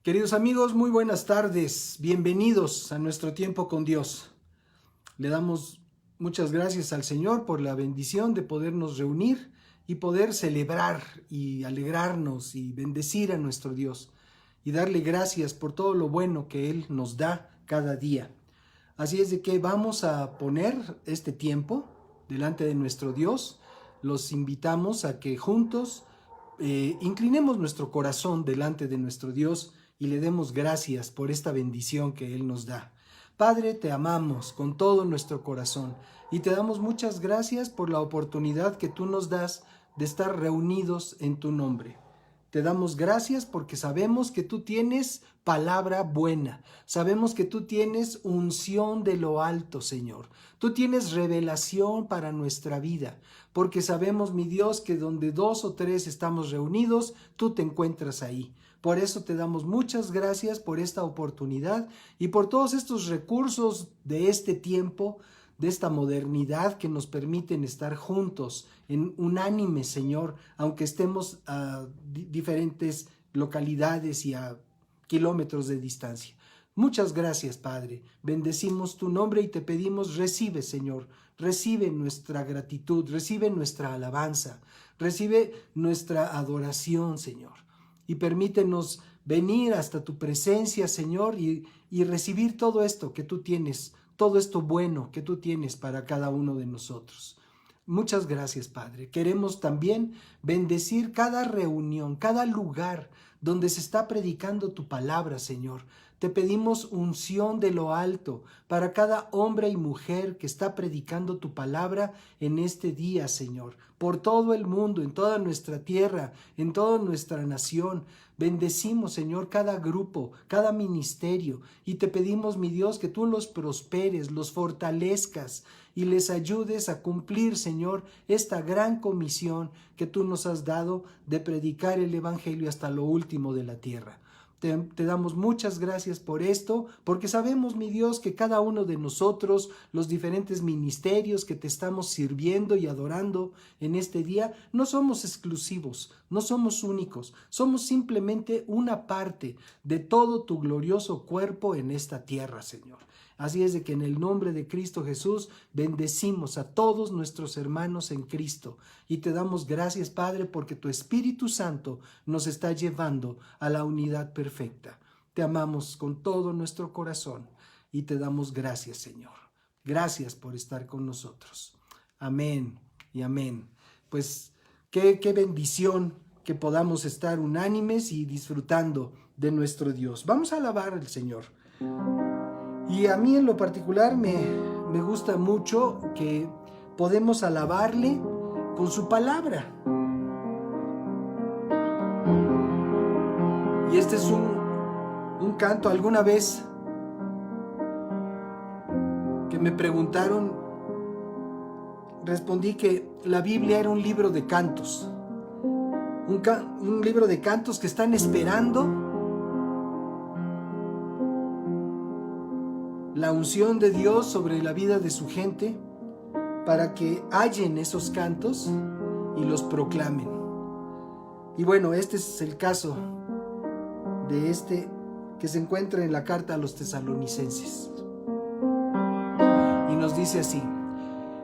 Queridos amigos, muy buenas tardes. Bienvenidos a nuestro tiempo con Dios. Le damos muchas gracias al Señor por la bendición de podernos reunir y poder celebrar y alegrarnos y bendecir a nuestro Dios y darle gracias por todo lo bueno que Él nos da cada día. Así es de que vamos a poner este tiempo delante de nuestro Dios. Los invitamos a que juntos inclinemos nuestro corazón delante de nuestro Dios y le demos gracias por esta bendición que Él nos da. Padre, te amamos con todo nuestro corazón y te damos muchas gracias por la oportunidad que tú nos das de estar reunidos en tu nombre. Te damos gracias porque sabemos que tú tienes palabra buena. Sabemos que tú tienes unción de lo alto, Señor. Tú tienes revelación para nuestra vida. Porque sabemos, mi Dios, que donde 2 o 3 estamos reunidos, tú te encuentras ahí. Por eso te damos muchas gracias por esta oportunidad y por todos estos recursos de este tiempo, de esta modernidad que nos permiten estar juntos en unánime, Señor, aunque estemos a diferentes localidades y a kilómetros de distancia. Muchas gracias, Padre. Bendecimos tu nombre y te pedimos, recibe, Señor, recibe nuestra gratitud, recibe nuestra alabanza, recibe nuestra adoración, Señor. Y permítenos venir hasta tu presencia, Señor, y recibir todo esto que tú tienes, todo esto bueno que tú tienes para cada uno de nosotros. Muchas gracias, Padre. Queremos también bendecir cada reunión, cada lugar donde se está predicando tu palabra, Señor. Te pedimos unción de lo alto para cada hombre y mujer que está predicando tu palabra en este día, Señor. Por todo el mundo, en toda nuestra tierra, en toda nuestra nación. Bendecimos, Señor, cada grupo, cada ministerio. Y te pedimos, mi Dios, que tú los prosperes, los fortalezcas y les ayudes a cumplir, Señor, esta gran comisión que tú nos has dado de predicar el evangelio hasta lo último de la tierra. Te damos muchas gracias por esto, porque sabemos, mi Dios, que cada uno de nosotros, los diferentes ministerios que te estamos sirviendo y adorando en este día, no somos exclusivos, no somos únicos, somos simplemente una parte de todo tu glorioso cuerpo en esta tierra, Señor. Así es de que en el nombre de Cristo Jesús bendecimos a todos nuestros hermanos en Cristo y te damos gracias, Padre, porque tu Espíritu Santo nos está llevando a la unidad perfecta. Te amamos con todo nuestro corazón y te damos gracias, Señor. Gracias por estar con nosotros. Amén y amén. Pues qué bendición que podamos estar unánimes y disfrutando de nuestro Dios. Vamos a alabar al Señor. Y a mí en lo particular me gusta mucho que podemos alabarle con su palabra. Y este es un canto. Alguna vez que me preguntaron, respondí que la Biblia era un libro de cantos. Un libro de cantos que están esperando la unción de Dios sobre la vida de su gente para que hallen esos cantos y los proclamen. Y bueno, este es el caso de este que se encuentra en la carta a los tesalonicenses. Y nos dice así: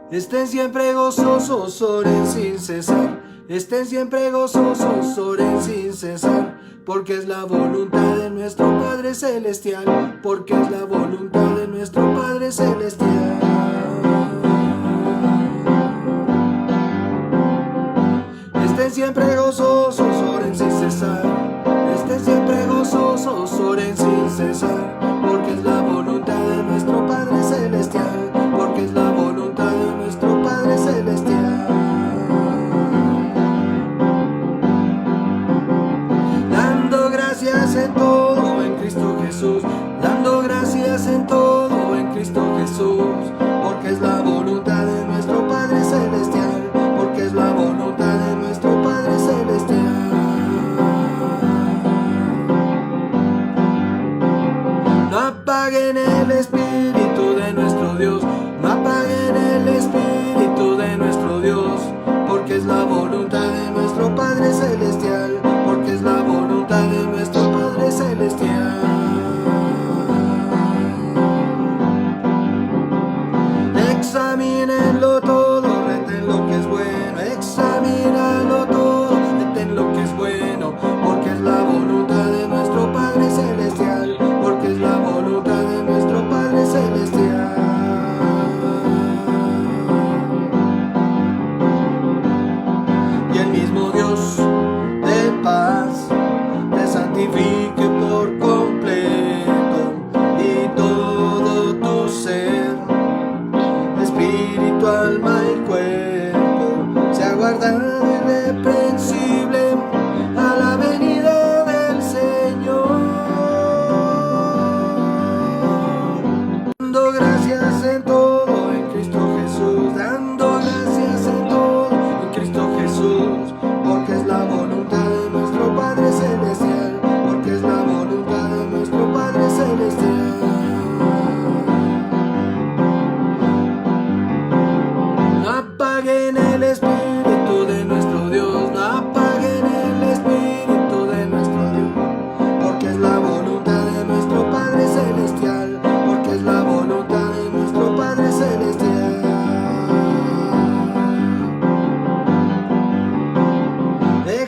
estén siempre gozosos, oren sin cesar. Estén siempre gozosos, oren sin cesar. Porque es la voluntad de nuestro Padre Celestial. Porque es la voluntad de nuestro Padre Celestial. Estén siempre gozosos, oren sin cesar. Estén siempre gozosos, oren sin cesar. Porque es la voluntad de nuestro Padre Celestial. Porque es la voluntad de nuestro Padre Celestial. Dando gracias en todo en Cristo Jesús. Dando gracias en todo en Cristo Jesús. Porque es la voluntad de nuestro Padre Celestial. Porque es la voluntad de nuestro Padre Celestial.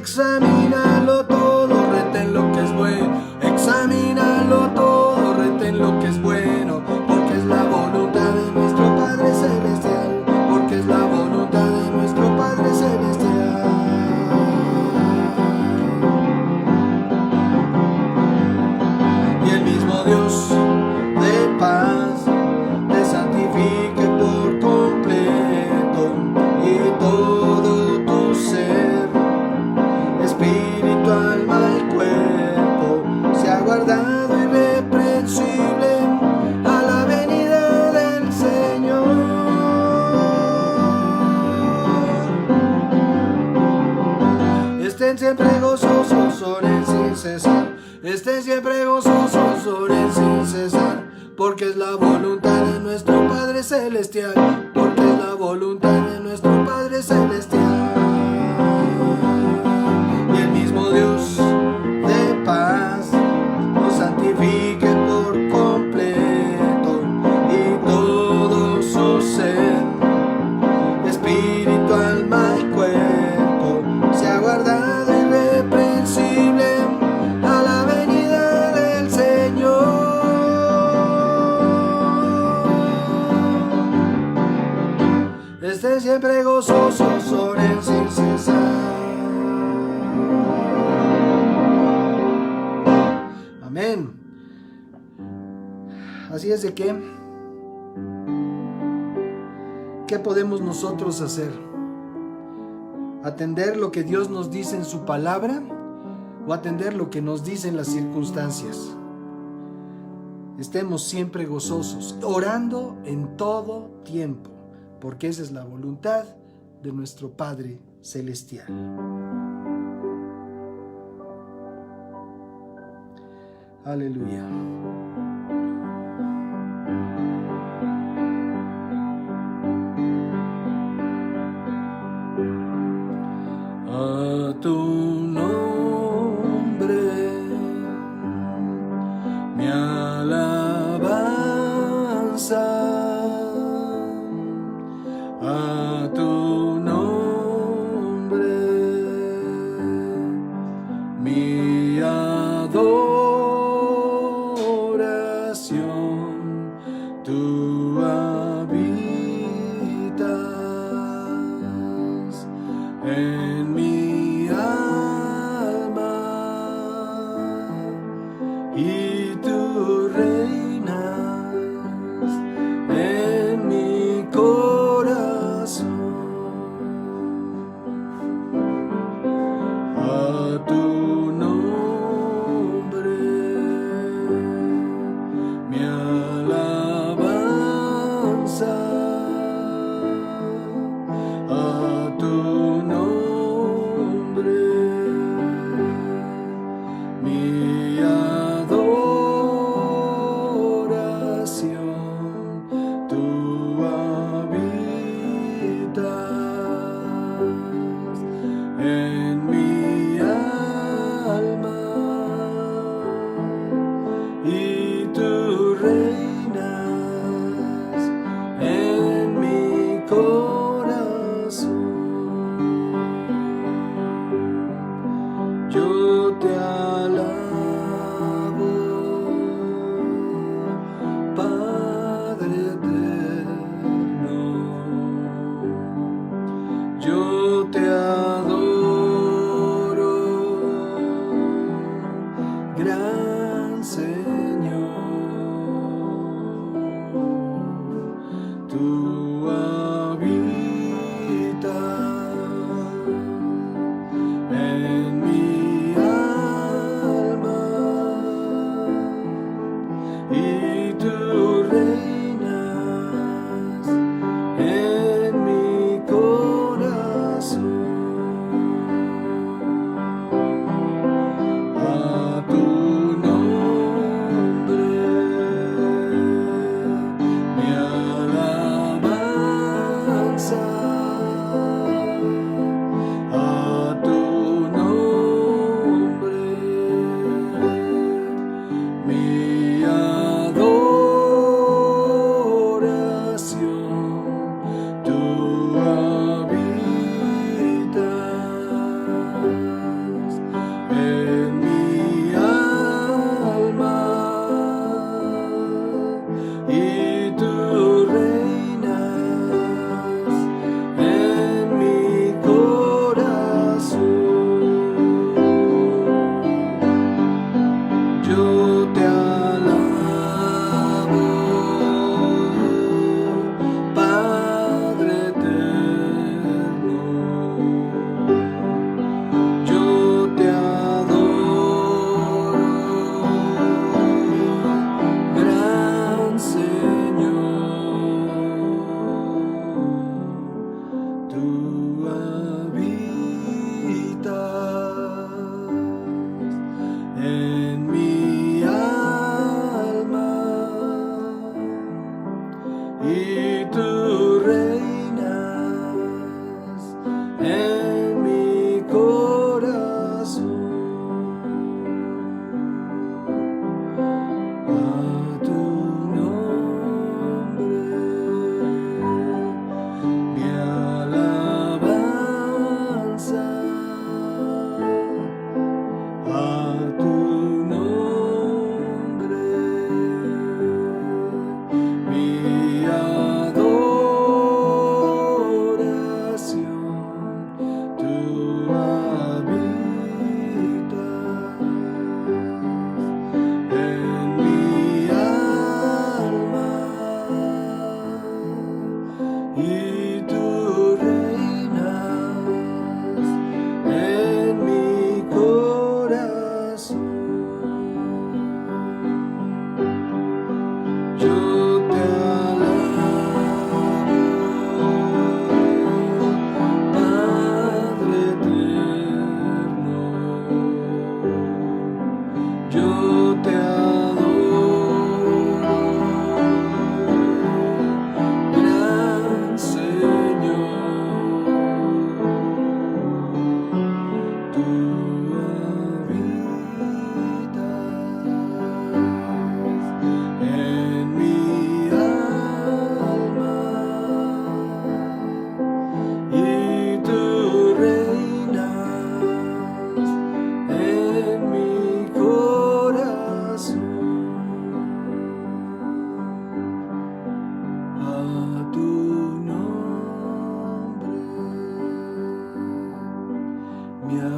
Examínalo todo, retén lo que es bueno. Examínalo todo, retén lo que es bueno. Porque es la voluntad de nuestro Padre Celestial. Porque es la voluntad de nuestro Padre Celestial. Y el mismo Dios de paz te santifique por completo y todo tu ser, espíritu, alma y cuerpo, sea guardado irreprensible a la venida del Señor. Estén siempre gozosos, oren sin cesar. Estén siempre gozosos, oren sin cesar. Porque es la voluntad de nuestro Padre Celestial. Porque es la voluntad de nuestro Padre Celestial. Y el mismo Dios de paz nos santifique por completo y todo su ser, espíritu, alma y cuerpo, sea guardado irreprensible a la venida del Señor. Estén siempre gozosos, oren sin cesar. Amén. Así es de que, ¿qué podemos nosotros hacer? ¿Atender lo que Dios nos dice en su palabra o atender lo que nos dicen las circunstancias? Estemos siempre gozosos, orando en todo tiempo, porque esa es la voluntad de nuestro Padre Celestial. Aleluya. A tu nombre mi alabanza. A tu nombre mi adoración. Tú habitas en mi alma y tú reinas en mi corazón. A tu nombre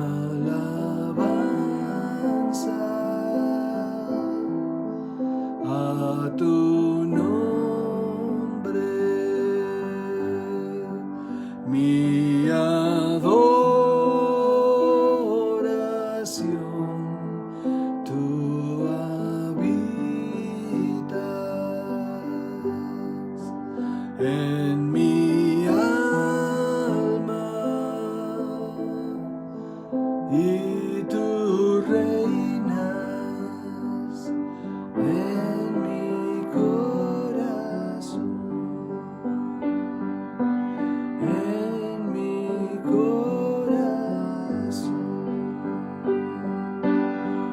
alabanza a tu nombre, mi adoración, tú habitas en mi alma y tú reinas en mi corazón, en mi corazón,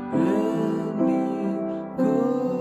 en mi corazón.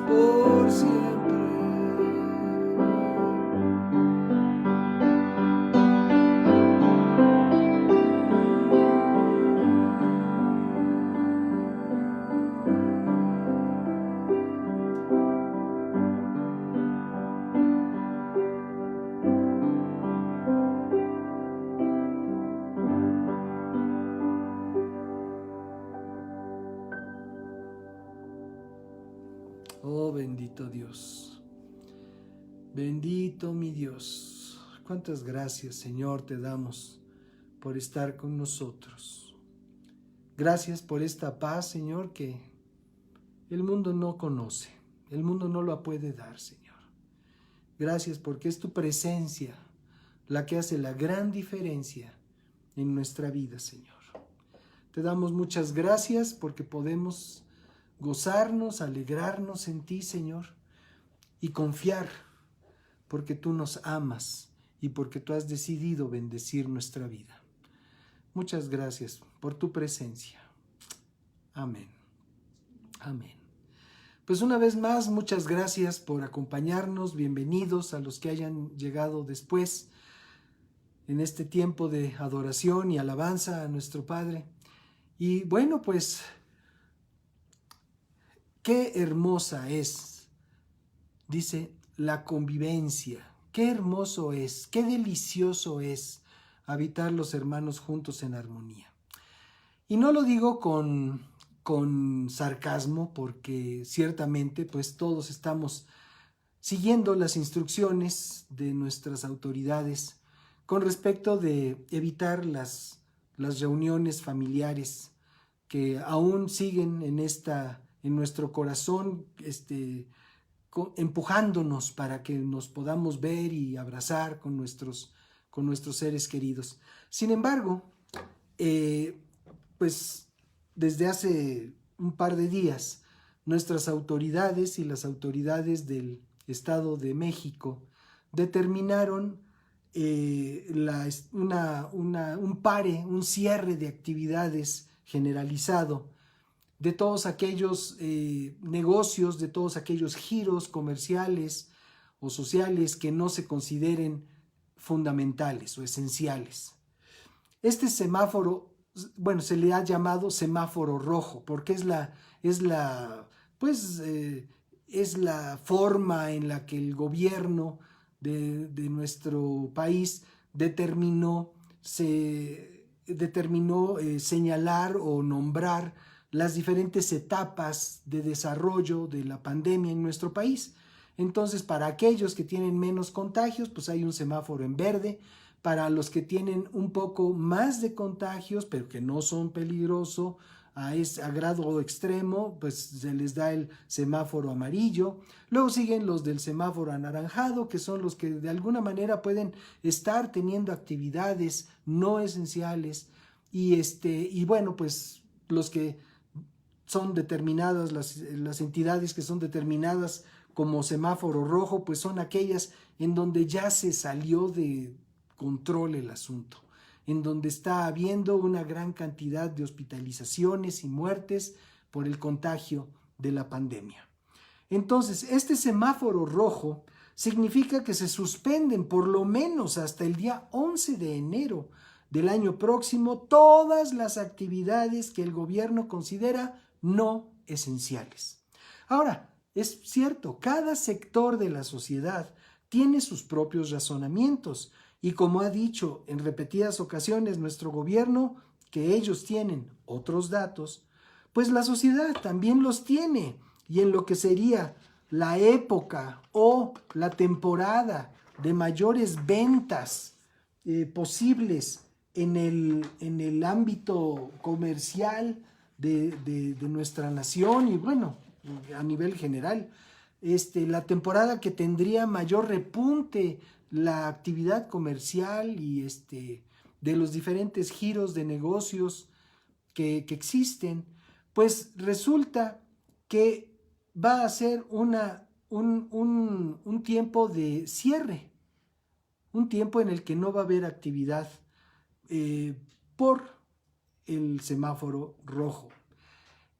Por siempre. Oh, bendito Dios, bendito mi Dios. Cuántas gracias, Señor, te damos por estar con nosotros. Gracias por esta paz, Señor, que el mundo no conoce, el mundo no la puede dar, Señor. Gracias porque es tu presencia la que hace la gran diferencia en nuestra vida, Señor. Te damos muchas gracias porque podemos gozarnos, alegrarnos en ti, Señor, y confiar porque tú nos amas y porque tú has decidido bendecir nuestra vida. Muchas gracias por tu presencia. Amén. Amén. Pues una vez más, muchas gracias por acompañarnos. Bienvenidos a los que hayan llegado después en este tiempo de adoración y alabanza a nuestro Padre. Y bueno, pues qué hermosa es, dice, la convivencia. Qué hermoso es, qué delicioso es habitar los hermanos juntos en armonía. Y no lo digo con sarcasmo, porque ciertamente pues todos estamos siguiendo las instrucciones de nuestras autoridades con respecto de evitar las reuniones familiares que aún siguen en nuestro corazón, empujándonos para que nos podamos ver y abrazar con nuestros seres queridos. Sin embargo, pues desde hace un par de días, nuestras autoridades y las autoridades del Estado de México determinaron un cierre de actividades generalizado de todos aquellos negocios, de todos aquellos giros comerciales o sociales que no se consideren fundamentales o esenciales. Este semáforo, bueno, se le ha llamado semáforo rojo porque es la forma en la que el gobierno de nuestro país determinó señalar o nombrar las diferentes etapas de desarrollo de la pandemia en nuestro país. Entonces, para aquellos que tienen menos contagios, pues hay un semáforo en verde. Para los que tienen un poco más de contagios, pero que no son peligrosos a grado extremo, pues se les da el semáforo amarillo. Luego siguen los del semáforo anaranjado, que son los que de alguna manera pueden estar teniendo actividades no esenciales. Y bueno, pues los que son determinadas, las entidades que son determinadas como semáforo rojo, pues son aquellas en donde ya se salió control el asunto, en donde está habiendo una gran cantidad de hospitalizaciones y muertes por el contagio de la pandemia. Entonces, este semáforo rojo significa que se suspenden por lo menos hasta el día 11 de enero del año próximo todas las actividades que el gobierno considera no esenciales. Ahora, es cierto, cada sector de la sociedad tiene sus propios razonamientos y como ha dicho en repetidas ocasiones nuestro gobierno, que ellos tienen otros datos, pues la sociedad también los tiene. Y en lo que sería la época o la temporada de mayores ventas posibles en el ámbito comercial de nuestra nación y bueno, a nivel general, la temporada que tendría mayor repunte la actividad comercial y de los diferentes giros de negocios que existen, pues resulta que va a ser un tiempo de cierre, un tiempo en el que no va a haber actividad por el semáforo rojo.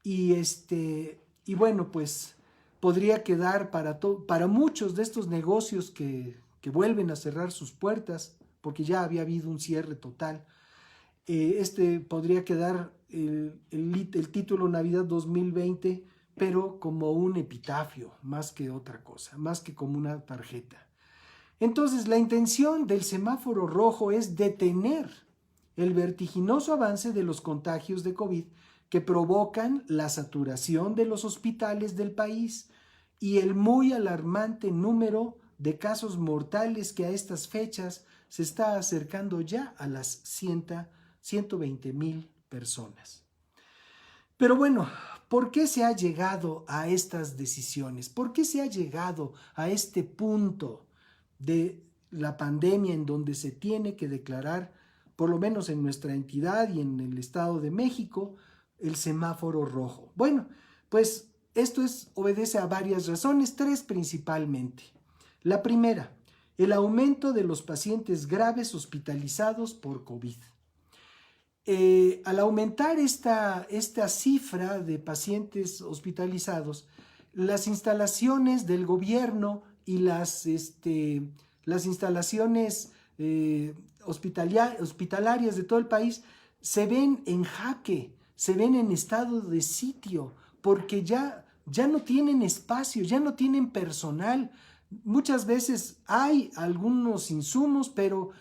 Y bueno, pues podría quedar para muchos de estos negocios que vuelven a cerrar sus puertas, porque ya había habido un cierre total. Podría quedar el título Navidad 2020, pero como un epitafio, más que otra cosa, más que como una tarjeta. Entonces, la intención del semáforo rojo es detener el vertiginoso avance de los contagios de COVID que provocan la saturación de los hospitales del país y el muy alarmante número de casos mortales que a estas fechas se está acercando ya a las 120,000 personas. Pero bueno, ¿por qué se ha llegado a estas decisiones? ¿Por qué se ha llegado a este punto de la pandemia en donde se tiene que declarar, por lo menos en nuestra entidad y en el Estado de México, el semáforo rojo? Bueno, pues esto obedece a varias razones, tres principalmente. La primera, el aumento de los pacientes graves hospitalizados por COVID. Al aumentar esta cifra de pacientes hospitalizados, las instalaciones del gobierno y las instalaciones hospitalarias de todo el país se ven en jaque, se ven en estado de sitio, porque ya no tienen espacio, ya no tienen personal. Muchas veces hay algunos insumos, pero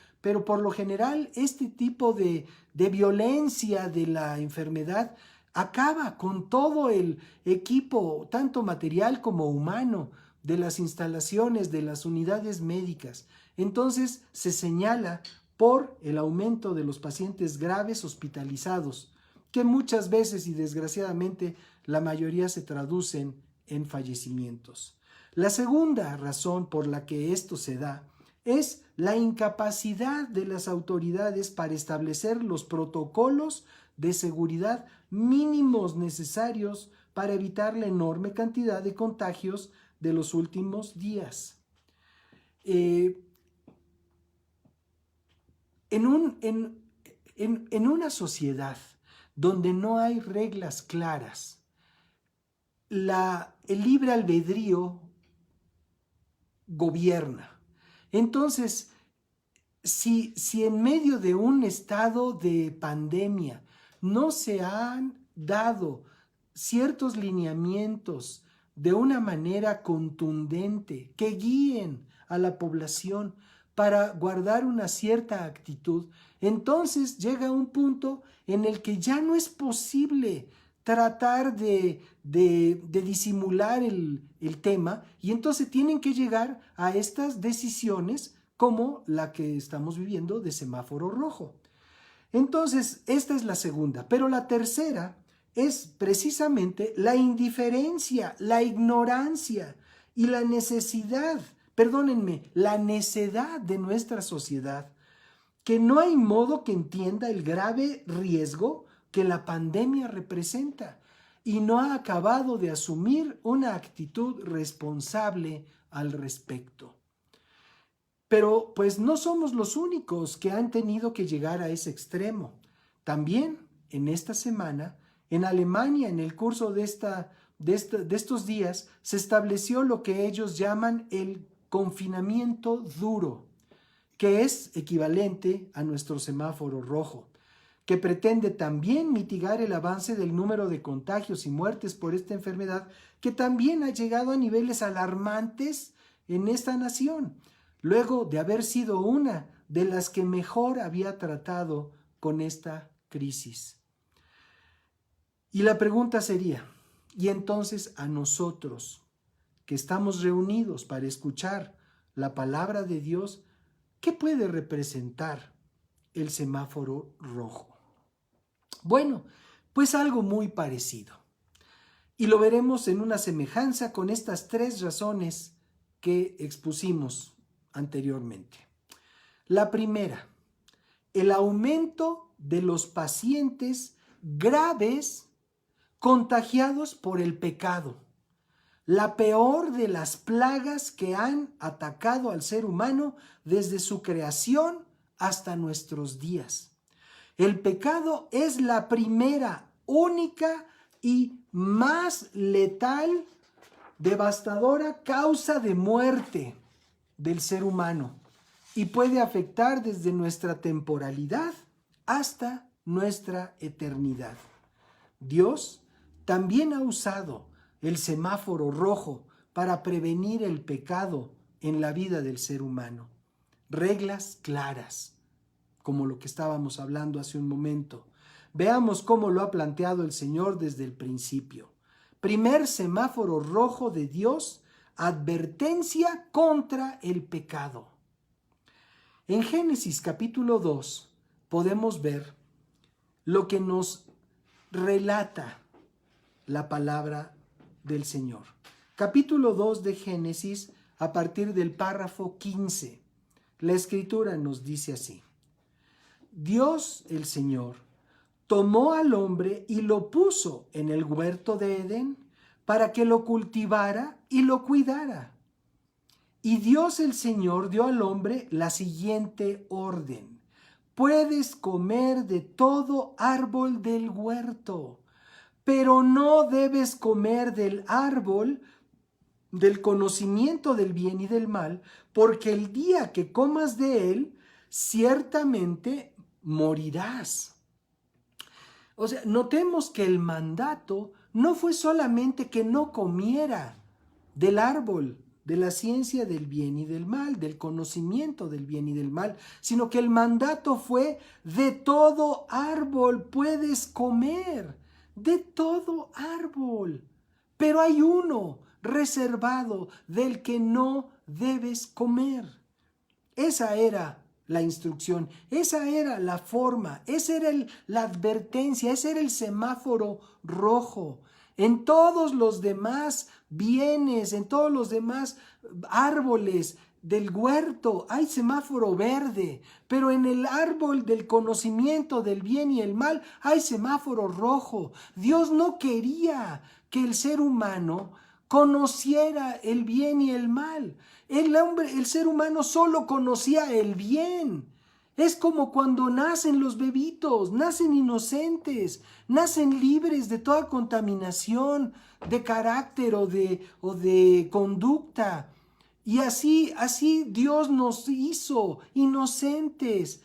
por lo general este tipo de violencia de la enfermedad acaba con todo el equipo, tanto material como humano, de las instalaciones, de las unidades médicas. Entonces se señala por el aumento de los pacientes graves hospitalizados, que muchas veces y desgraciadamente la mayoría se traducen en fallecimientos. La segunda razón por la que esto se da es la incapacidad de las autoridades para establecer los protocolos de seguridad mínimos necesarios para evitar la enorme cantidad de contagios de los últimos días. En una sociedad donde no hay reglas claras, el libre albedrío gobierna. Entonces, si en medio de un estado de pandemia no se han dado ciertos lineamientos de una manera contundente que guíen a la población para guardar una cierta actitud, entonces llega un punto en el que ya no es posible tratar de disimular el tema, y entonces tienen que llegar a estas decisiones como la que estamos viviendo de semáforo rojo. Entonces, esta es la segunda, pero la tercera es precisamente la indiferencia, la ignorancia y la necedad de nuestra sociedad, que no hay modo que entienda el grave riesgo que la pandemia representa y no ha acabado de asumir una actitud responsable al respecto. Pero pues no somos los únicos que han tenido que llegar a ese extremo. También en esta semana, en Alemania, en el curso de estos días, se estableció lo que ellos llaman el confinamiento duro, que es equivalente a nuestro semáforo rojo, que pretende también mitigar el avance del número de contagios y muertes por esta enfermedad, que también ha llegado a niveles alarmantes en esta nación, luego de haber sido una de las que mejor había tratado con esta crisis. Y la pregunta sería, ¿y entonces a nosotros, que estamos reunidos para escuchar la palabra de Dios, qué puede representar el semáforo rojo? Bueno, pues algo muy parecido. Y lo veremos en una semejanza con estas 3 razones que expusimos anteriormente. La primera, el aumento de los pacientes graves contagiados por el pecado, la peor de las plagas que han atacado al ser humano desde su creación hasta nuestros días. El pecado es la primera, única y más letal, devastadora causa de muerte del ser humano y puede afectar desde nuestra temporalidad hasta nuestra eternidad. Dios también ha usado el semáforo rojo para prevenir el pecado en la vida del ser humano. Reglas claras, como lo que estábamos hablando hace un momento. Veamos cómo lo ha planteado el Señor desde el principio. Primer semáforo rojo de Dios, advertencia contra el pecado. En Génesis capítulo 2 podemos ver lo que nos relata la palabra del Señor. Capítulo 2 de Génesis, a partir del párrafo 15. La Escritura nos dice así: Dios, el Señor, tomó al hombre y lo puso en el huerto de Edén para que lo cultivara y lo cuidara. Y Dios, el Señor, dio al hombre la siguiente orden: puedes comer de todo árbol del huerto, pero no debes comer del árbol del conocimiento del bien y del mal, porque el día que comas de él, ciertamente morirás. O sea, notemos que el mandato no fue solamente que no comiera del árbol de la ciencia del bien y del mal, del conocimiento del bien y del mal, sino que el mandato fue: de todo árbol puedes comer, de todo árbol, pero hay uno reservado del que no debes comer. Esa era la instrucción, esa era la forma, esa era la advertencia, ese era el semáforo rojo. En todos los demás bienes, en todos los demás árboles del huerto hay semáforo verde, pero en el árbol del conocimiento del bien y el mal hay semáforo rojo. Dios no quería que el ser humano conociera el bien y el mal. El ser humano solo conocía el bien. Es como cuando nacen los bebitos, nacen inocentes, nacen libres de toda contaminación de carácter o de conducta. Y así Dios nos hizo inocentes.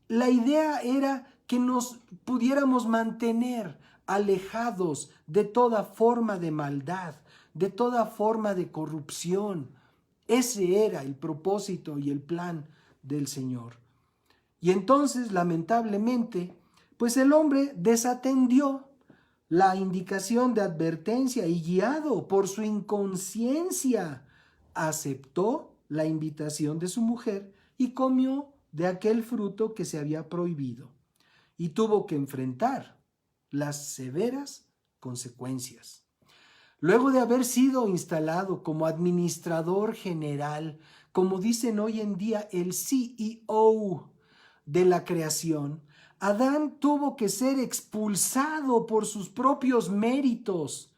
La idea era que nos pudiéramos mantener alejados de toda forma de maldad, de toda forma de corrupción. Ese era el propósito y el plan del Señor. Y entonces, lamentablemente, pues el hombre desatendió la indicación de advertencia y, guiado por su inconsciencia, aceptó la invitación de su mujer y comió de aquel fruto que se había prohibido, y tuvo que enfrentar las severas consecuencias. Luego de haber sido instalado como administrador general, como dicen hoy en día el CEO de la creación, Adán tuvo que ser expulsado por sus propios méritos.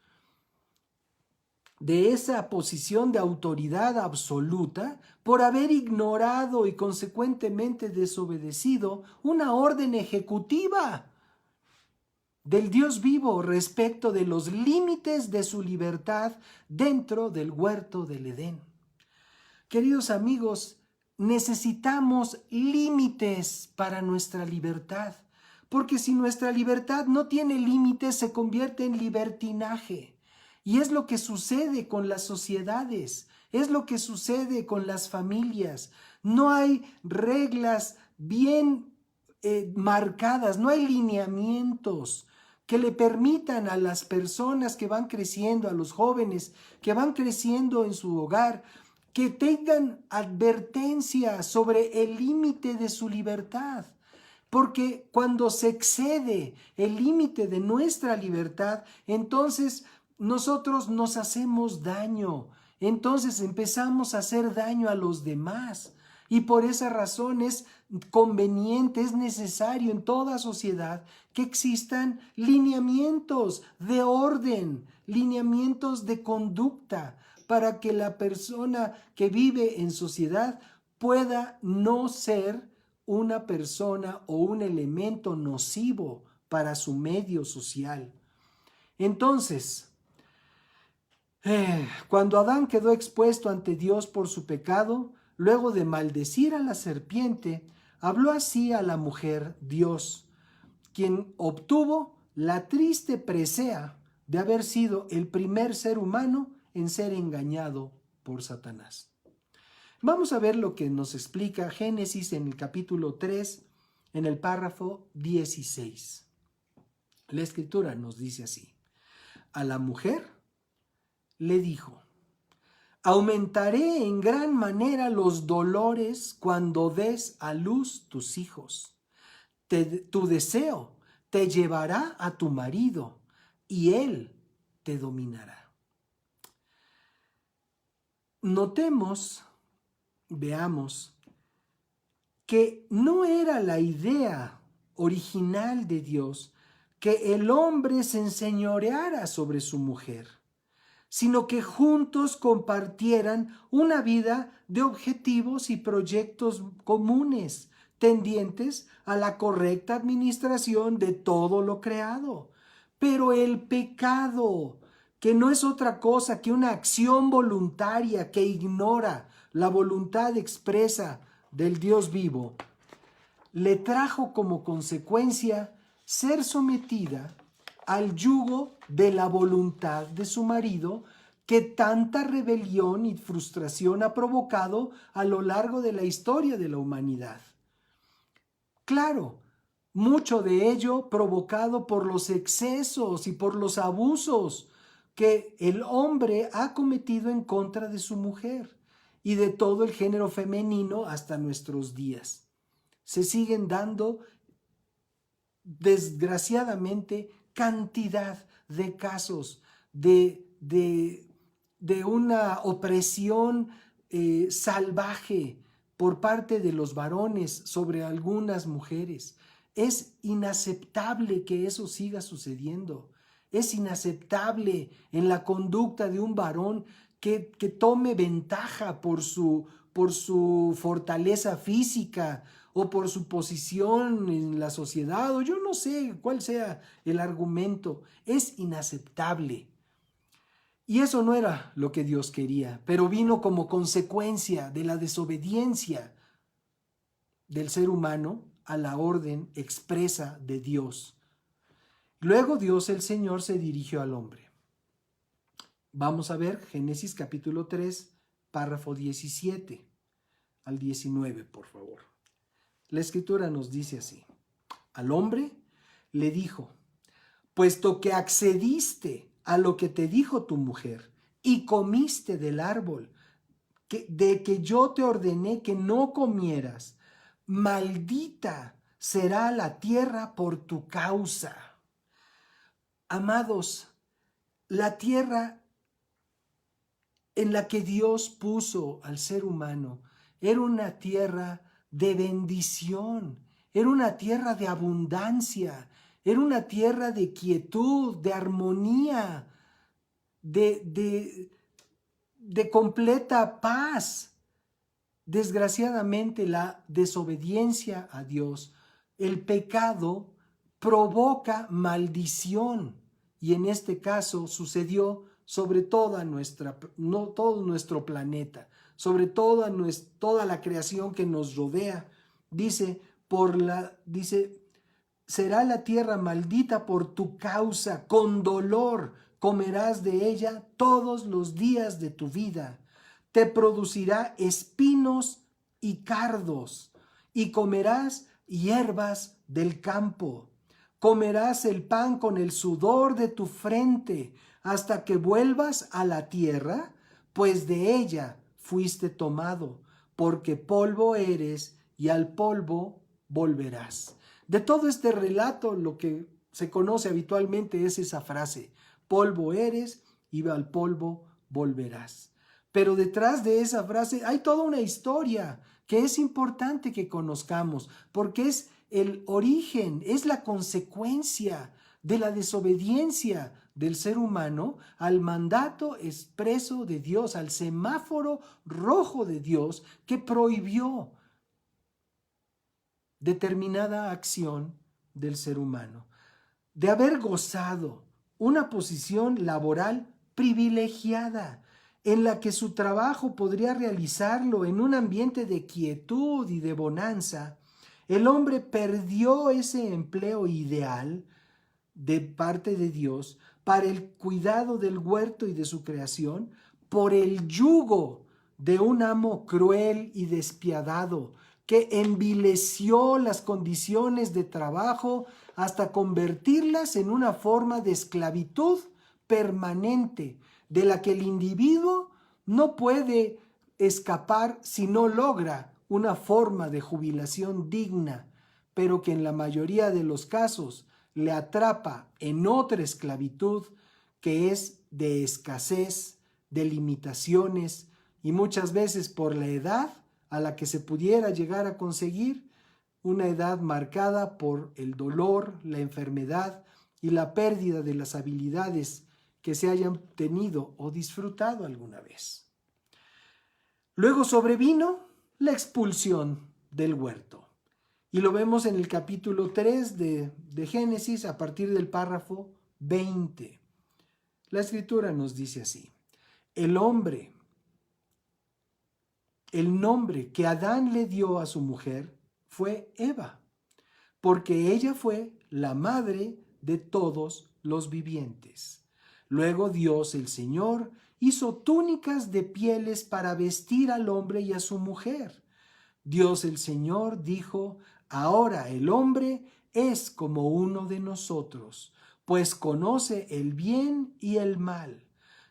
de esa posición de autoridad absoluta por haber ignorado y consecuentemente desobedecido una orden ejecutiva del Dios vivo respecto de los límites de su libertad dentro del huerto del Edén. Queridos amigos, necesitamos límites para nuestra libertad, porque si nuestra libertad no tiene límites, se convierte en libertinaje. Y es lo que sucede con las sociedades, es lo que sucede con las familias. No hay reglas bien marcadas, no hay lineamientos que le permitan a las personas que van creciendo, a los jóvenes que van creciendo en su hogar, que tengan advertencia sobre el límite de su libertad. Porque cuando se excede el límite de nuestra libertad, entonces nosotros nos hacemos daño. Entonces empezamos a hacer daño a los demás. Y por esa razón es conveniente, es necesario en toda sociedad que existan lineamientos de orden, lineamientos de conducta, para que la persona que vive en sociedad pueda no ser una persona o un elemento nocivo para su medio social. Entonces, cuando Adán quedó expuesto ante Dios por su pecado, luego de maldecir a la serpiente, habló así a la mujer Dios, quien obtuvo la triste presea de haber sido el primer ser humano en ser engañado por Satanás. Vamos a ver lo que nos explica Génesis en el capítulo 3, en el párrafo 16. La escritura nos dice así: a la mujer le dijo: aumentaré en gran manera los dolores cuando des a luz tus hijos. Tu deseo te llevará a tu marido y él te dominará. Veamos que no era la idea original de Dios que el hombre se enseñoreara sobre su mujer, sino que juntos compartieran una vida de objetivos y proyectos comunes, tendientes a la correcta administración de todo lo creado. Pero el pecado, que no es otra cosa que una acción voluntaria que ignora la voluntad expresa del Dios vivo, le trajo como consecuencia ser sometida al yugo de la voluntad de su marido, que tanta rebelión y frustración ha provocado a lo largo de la historia de la humanidad. Claro, mucho de ello provocado por los excesos y por los abusos que el hombre ha cometido en contra de su mujer y de todo el género femenino hasta nuestros días. Se siguen dando, desgraciadamente, cantidad de casos de una opresión salvaje por parte de los varones sobre algunas mujeres. Es inaceptable que eso siga sucediendo. Es inaceptable en la conducta de un varón que tome ventaja por su fortaleza física o por su posición en la sociedad, o yo no sé cuál sea el argumento. Es inaceptable. Y eso no era lo que Dios quería, pero vino como consecuencia de la desobediencia del ser humano a la orden expresa de Dios. Luego Dios el Señor se dirigió al hombre. Vamos a ver Génesis capítulo 3, párrafo 17 al 19, por favor. La escritura nos dice así: al hombre le dijo: puesto que accediste a lo que te dijo tu mujer y comiste del árbol de que yo te ordené que no comieras, maldita será la tierra por tu causa. Amados, la tierra en la que Dios puso al ser humano era una tierra de bendición, era una tierra de abundancia, era una tierra de quietud, de armonía, de de completa paz. Desgraciadamente, la desobediencia a Dios, el pecado, provoca maldición. Y en este caso sucedió sobre todo nuestro planeta, sobre toda la creación que nos rodea. Dice, será la tierra maldita por tu causa, con dolor comerás de ella todos los días de tu vida. Te producirá espinos y cardos, y comerás hierbas del campo. Comerás el pan con el sudor de tu frente, hasta que vuelvas a la tierra, pues de ella fuiste tomado, porque polvo eres y al polvo volverás. De todo este relato, lo que se conoce habitualmente es esa frase: polvo eres y al polvo volverás. Pero detrás de esa frase hay toda una historia que es importante que conozcamos, porque es el origen, es la consecuencia de la desobediencia del ser humano al mandato expreso de Dios, al semáforo rojo de Dios que prohibió determinada acción del ser humano. De haber gozado una posición laboral privilegiada, en la que su trabajo podría realizarlo en un ambiente de quietud y de bonanza, el hombre perdió ese empleo ideal de parte de Dios para el cuidado del huerto y de su creación por el yugo de un amo cruel y despiadado que envileció las condiciones de trabajo hasta convertirlas en una forma de esclavitud permanente de la que el individuo no puede escapar si no logra una forma de jubilación digna, pero que en la mayoría de los casos le atrapa en otra esclavitud que es de escasez, de limitaciones y muchas veces por la edad a la que se pudiera llegar a conseguir, una edad marcada por el dolor, la enfermedad y la pérdida de las habilidades que se hayan tenido o disfrutado alguna vez. Luego sobrevino la expulsión del huerto. Y lo vemos en el capítulo 3 de Génesis a partir del párrafo 20. La escritura nos dice así: el nombre que Adán le dio a su mujer fue Eva, porque ella fue la madre de todos los vivientes. Luego Dios el Señor hizo túnicas de pieles para vestir al hombre y a su mujer. Dios el Señor dijo: ahora el hombre es como uno de nosotros, pues conoce el bien y el mal.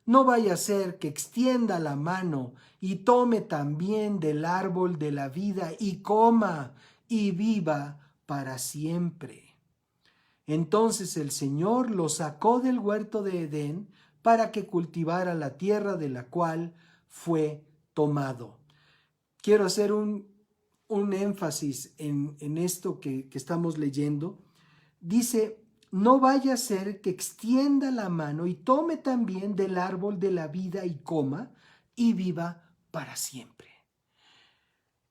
No vaya a ser que extienda la mano y tome también del árbol de la vida y coma y viva para siempre. Entonces el Señor lo sacó del huerto de Edén para que cultivara la tierra de la cual fue tomado. Quiero hacer un énfasis en esto que estamos leyendo. Dice: no vaya a ser que extienda la mano y tome también del árbol de la vida y coma y viva para siempre.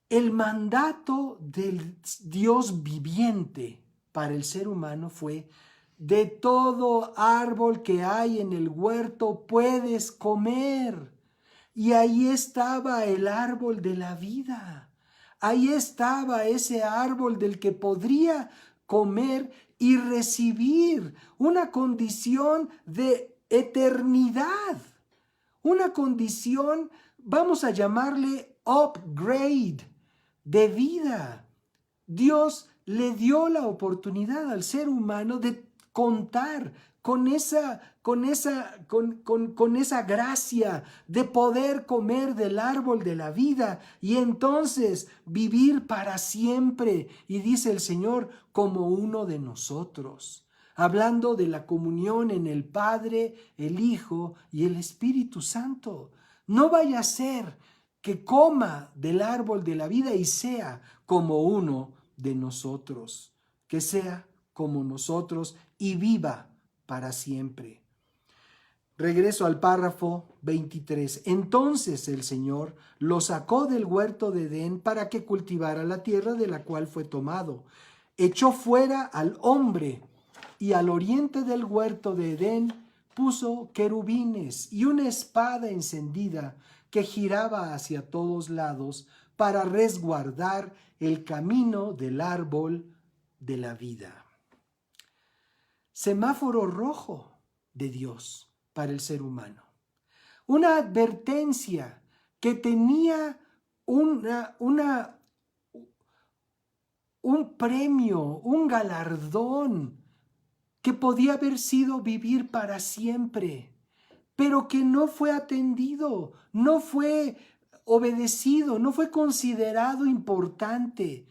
El mandato del Dios viviente para el ser humano fue: de todo árbol que hay en el huerto puedes comer. Y ahí estaba el árbol de la vida. Ahí estaba ese árbol del que podría comer y recibir una condición de eternidad. Una condición, vamos a llamarle upgrade, de vida. Dios le dio la oportunidad al ser humano de contar con esa gracia de poder comer del árbol de la vida y entonces vivir para siempre. Y dice el Señor, como uno de nosotros, hablando de la comunión en el Padre, el Hijo y el Espíritu Santo. No vaya a ser que coma del árbol de la vida y sea como uno de nosotros, que sea como nosotros y viva para siempre. Regreso al párrafo 23. Entonces el Señor lo sacó del huerto de Edén para que cultivara la tierra de la cual fue tomado. Echó fuera al hombre y al oriente del huerto de Edén puso querubines y una espada encendida que giraba hacia todos lados para resguardar el camino del árbol de la vida. Semáforo rojo de Dios para el ser humano. Una advertencia que tenía un premio, un galardón que podía haber sido vivir para siempre, pero que no fue atendido, no fue obedecido, no fue considerado importante.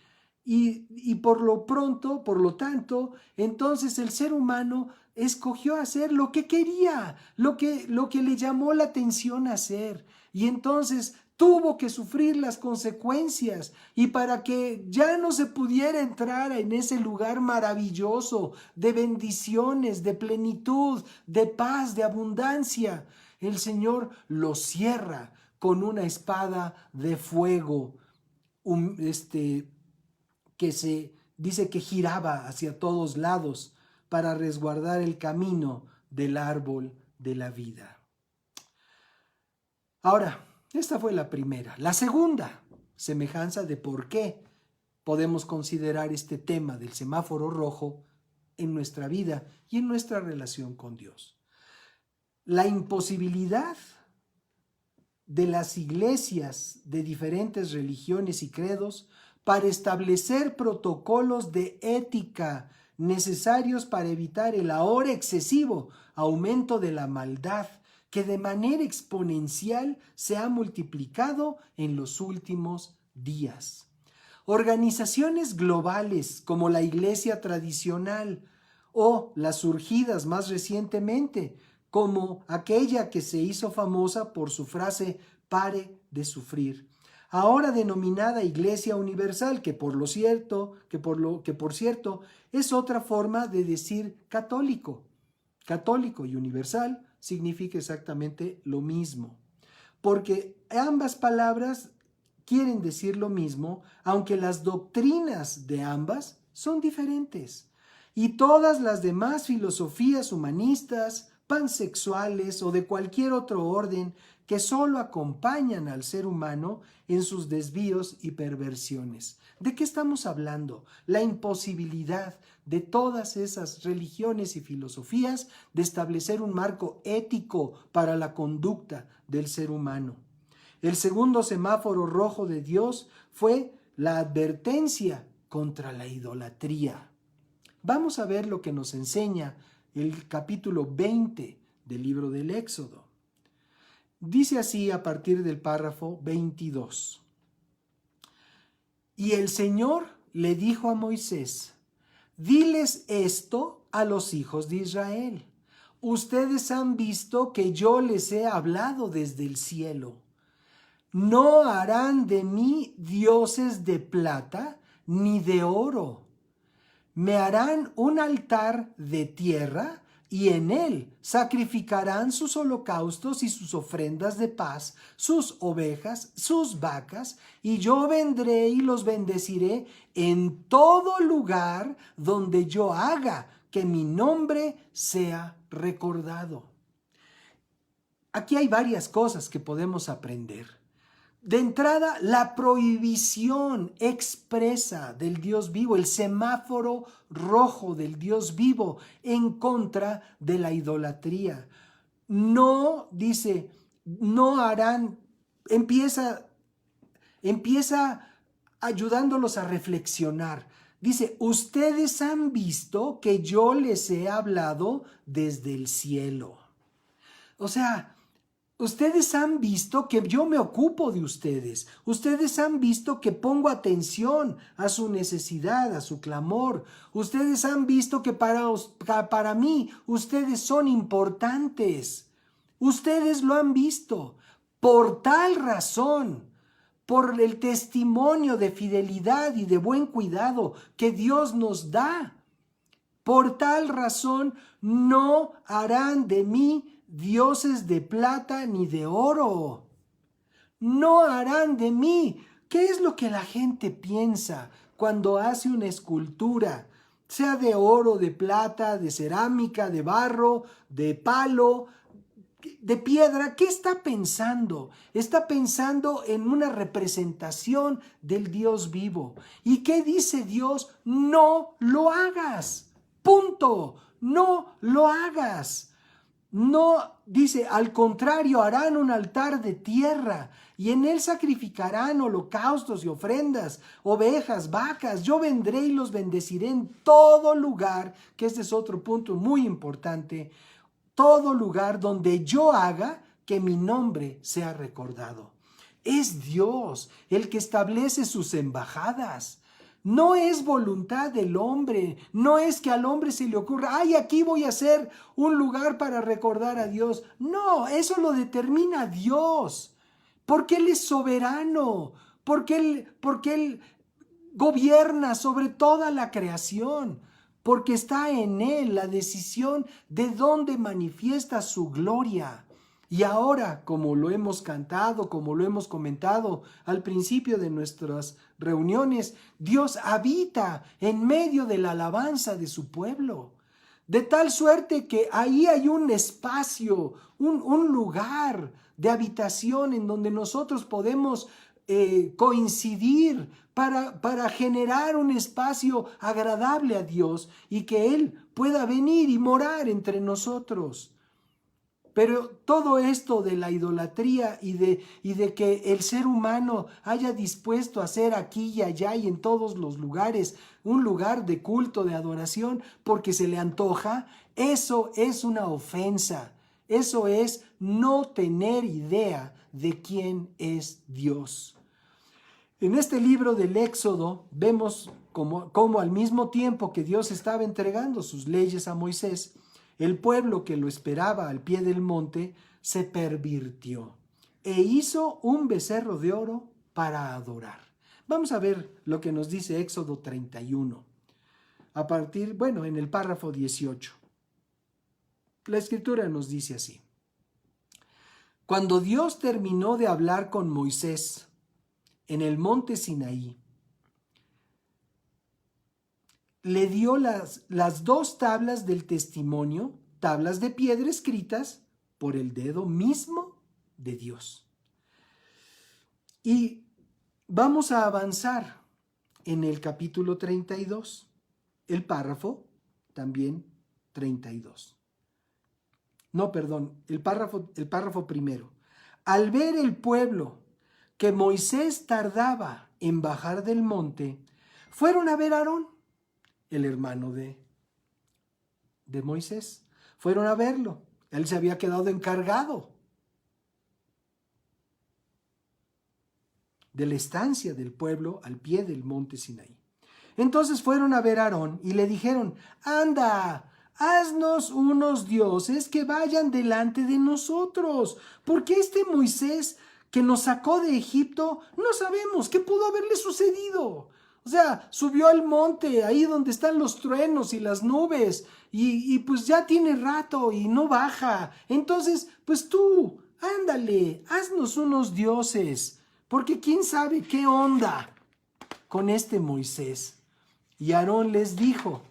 Y por lo tanto, entonces el ser humano escogió hacer lo que quería, lo que le llamó la atención hacer. Y entonces tuvo que sufrir las consecuencias. Y para que ya no se pudiera entrar en ese lugar maravilloso de bendiciones, de plenitud, de paz, de abundancia, el Señor lo cierra con una espada de fuego, que se dice que giraba hacia todos lados para resguardar el camino del árbol de la vida. Ahora, esta fue la primera. La segunda semejanza de por qué podemos considerar este tema del semáforo rojo en nuestra vida y en nuestra relación con Dios. La imposibilidad de las iglesias de diferentes religiones y credos para establecer protocolos de ética necesarios para evitar el ahora excesivo aumento de la maldad que de manera exponencial se ha multiplicado en los últimos días. Organizaciones globales como la Iglesia tradicional o las surgidas más recientemente, como aquella que se hizo famosa por su frase "pare de sufrir", ahora denominada Iglesia Universal, que por cierto es otra forma de decir católico. Católico y universal significa exactamente lo mismo, porque ambas palabras quieren decir lo mismo, aunque las doctrinas de ambas son diferentes. Y todas las demás filosofías humanistas, pansexuales o de cualquier otro orden que solo acompañan al ser humano en sus desvíos y perversiones. ¿De qué estamos hablando? La imposibilidad de todas esas religiones y filosofías de establecer un marco ético para la conducta del ser humano. El segundo semáforo rojo de Dios fue la advertencia contra la idolatría. Vamos a ver lo que nos enseña el capítulo 20 del libro del Éxodo. Dice así a partir del párrafo 22. Y el Señor le dijo a Moisés: diles esto a los hijos de Israel. Ustedes han visto que yo les he hablado desde el cielo. No harán de mí dioses de plata ni de oro. Me harán un altar de tierra y en él sacrificarán sus holocaustos y sus ofrendas de paz, sus ovejas, sus vacas, y yo vendré y los bendeciré en todo lugar donde yo haga que mi nombre sea recordado. Aquí hay varias cosas que podemos aprender. De entrada, la prohibición expresa del Dios vivo, el semáforo rojo del Dios vivo en contra de la idolatría. No, dice, no harán, empieza ayudándolos a reflexionar. Dice, ustedes han visto que yo les he hablado desde el cielo. O sea, ustedes han visto que yo me ocupo de ustedes. Ustedes han visto que pongo atención a su necesidad, a su clamor. Ustedes han visto que para mí ustedes son importantes. Ustedes lo han visto. Por tal razón, por el testimonio de fidelidad y de buen cuidado que Dios nos da, por tal razón no harán de mí dioses de plata ni de oro. No harán de mí. ¿Qué es lo que la gente piensa cuando hace una escultura? Sea de oro, de plata, de cerámica, de barro, de palo, de piedra. ¿Qué está pensando? Está pensando en una representación del Dios vivo. ¿Y qué dice Dios? No lo hagas. Punto. No lo hagas. No, dice, al contrario, harán un altar de tierra y en él sacrificarán holocaustos y ofrendas, ovejas, vacas. Yo vendré y los bendeciré en todo lugar, que este es otro punto muy importante, todo lugar donde yo haga que mi nombre sea recordado. Es Dios el que establece sus embajadas. No es voluntad del hombre, no es que al hombre se le ocurra, ay, aquí voy a hacer un lugar para recordar a Dios. No, eso lo determina Dios, porque Él es soberano, porque Él gobierna sobre toda la creación, porque está en Él la decisión de dónde manifiesta su gloria. Y ahora, como lo hemos cantado, como lo hemos comentado al principio de nuestras reuniones, Dios habita en medio de la alabanza de su pueblo. De tal suerte que ahí hay un espacio, un lugar de habitación en donde nosotros podemos coincidir para generar un espacio agradable a Dios y que Él pueda venir y morar entre nosotros. Pero todo esto de la idolatría y de que el ser humano haya dispuesto a hacer aquí y allá y en todos los lugares un lugar de culto, de adoración, porque se le antoja, eso es una ofensa. Eso es no tener idea de quién es Dios. En este libro del Éxodo vemos como al mismo tiempo que Dios estaba entregando sus leyes a Moisés, el pueblo que lo esperaba al pie del monte se pervirtió e hizo un becerro de oro para adorar. Vamos a ver lo que nos dice Éxodo 31, en el párrafo 18. La escritura nos dice así: cuando Dios terminó de hablar con Moisés en el monte Sinaí, le dio las dos tablas del testimonio, tablas de piedra escritas por el dedo mismo de Dios. Y vamos a avanzar en el capítulo 32, el párrafo también 32. El párrafo primero. Al ver el pueblo que Moisés tardaba en bajar del monte, fueron a ver a Aarón, el hermano de Moisés. Fueron a verlo. Él se había quedado encargado de la estancia del pueblo al pie del monte Sinaí. Entonces fueron a ver a Aarón y le dijeron: anda, haznos unos dioses que vayan delante de nosotros, porque este Moisés que nos sacó de Egipto, no sabemos qué pudo haberle sucedido. O sea, subió al monte, ahí donde están los truenos y las nubes, y pues ya tiene rato y no baja. Entonces, pues tú, ándale, haznos unos dioses, porque quién sabe qué onda con este Moisés. Y Aarón les dijo,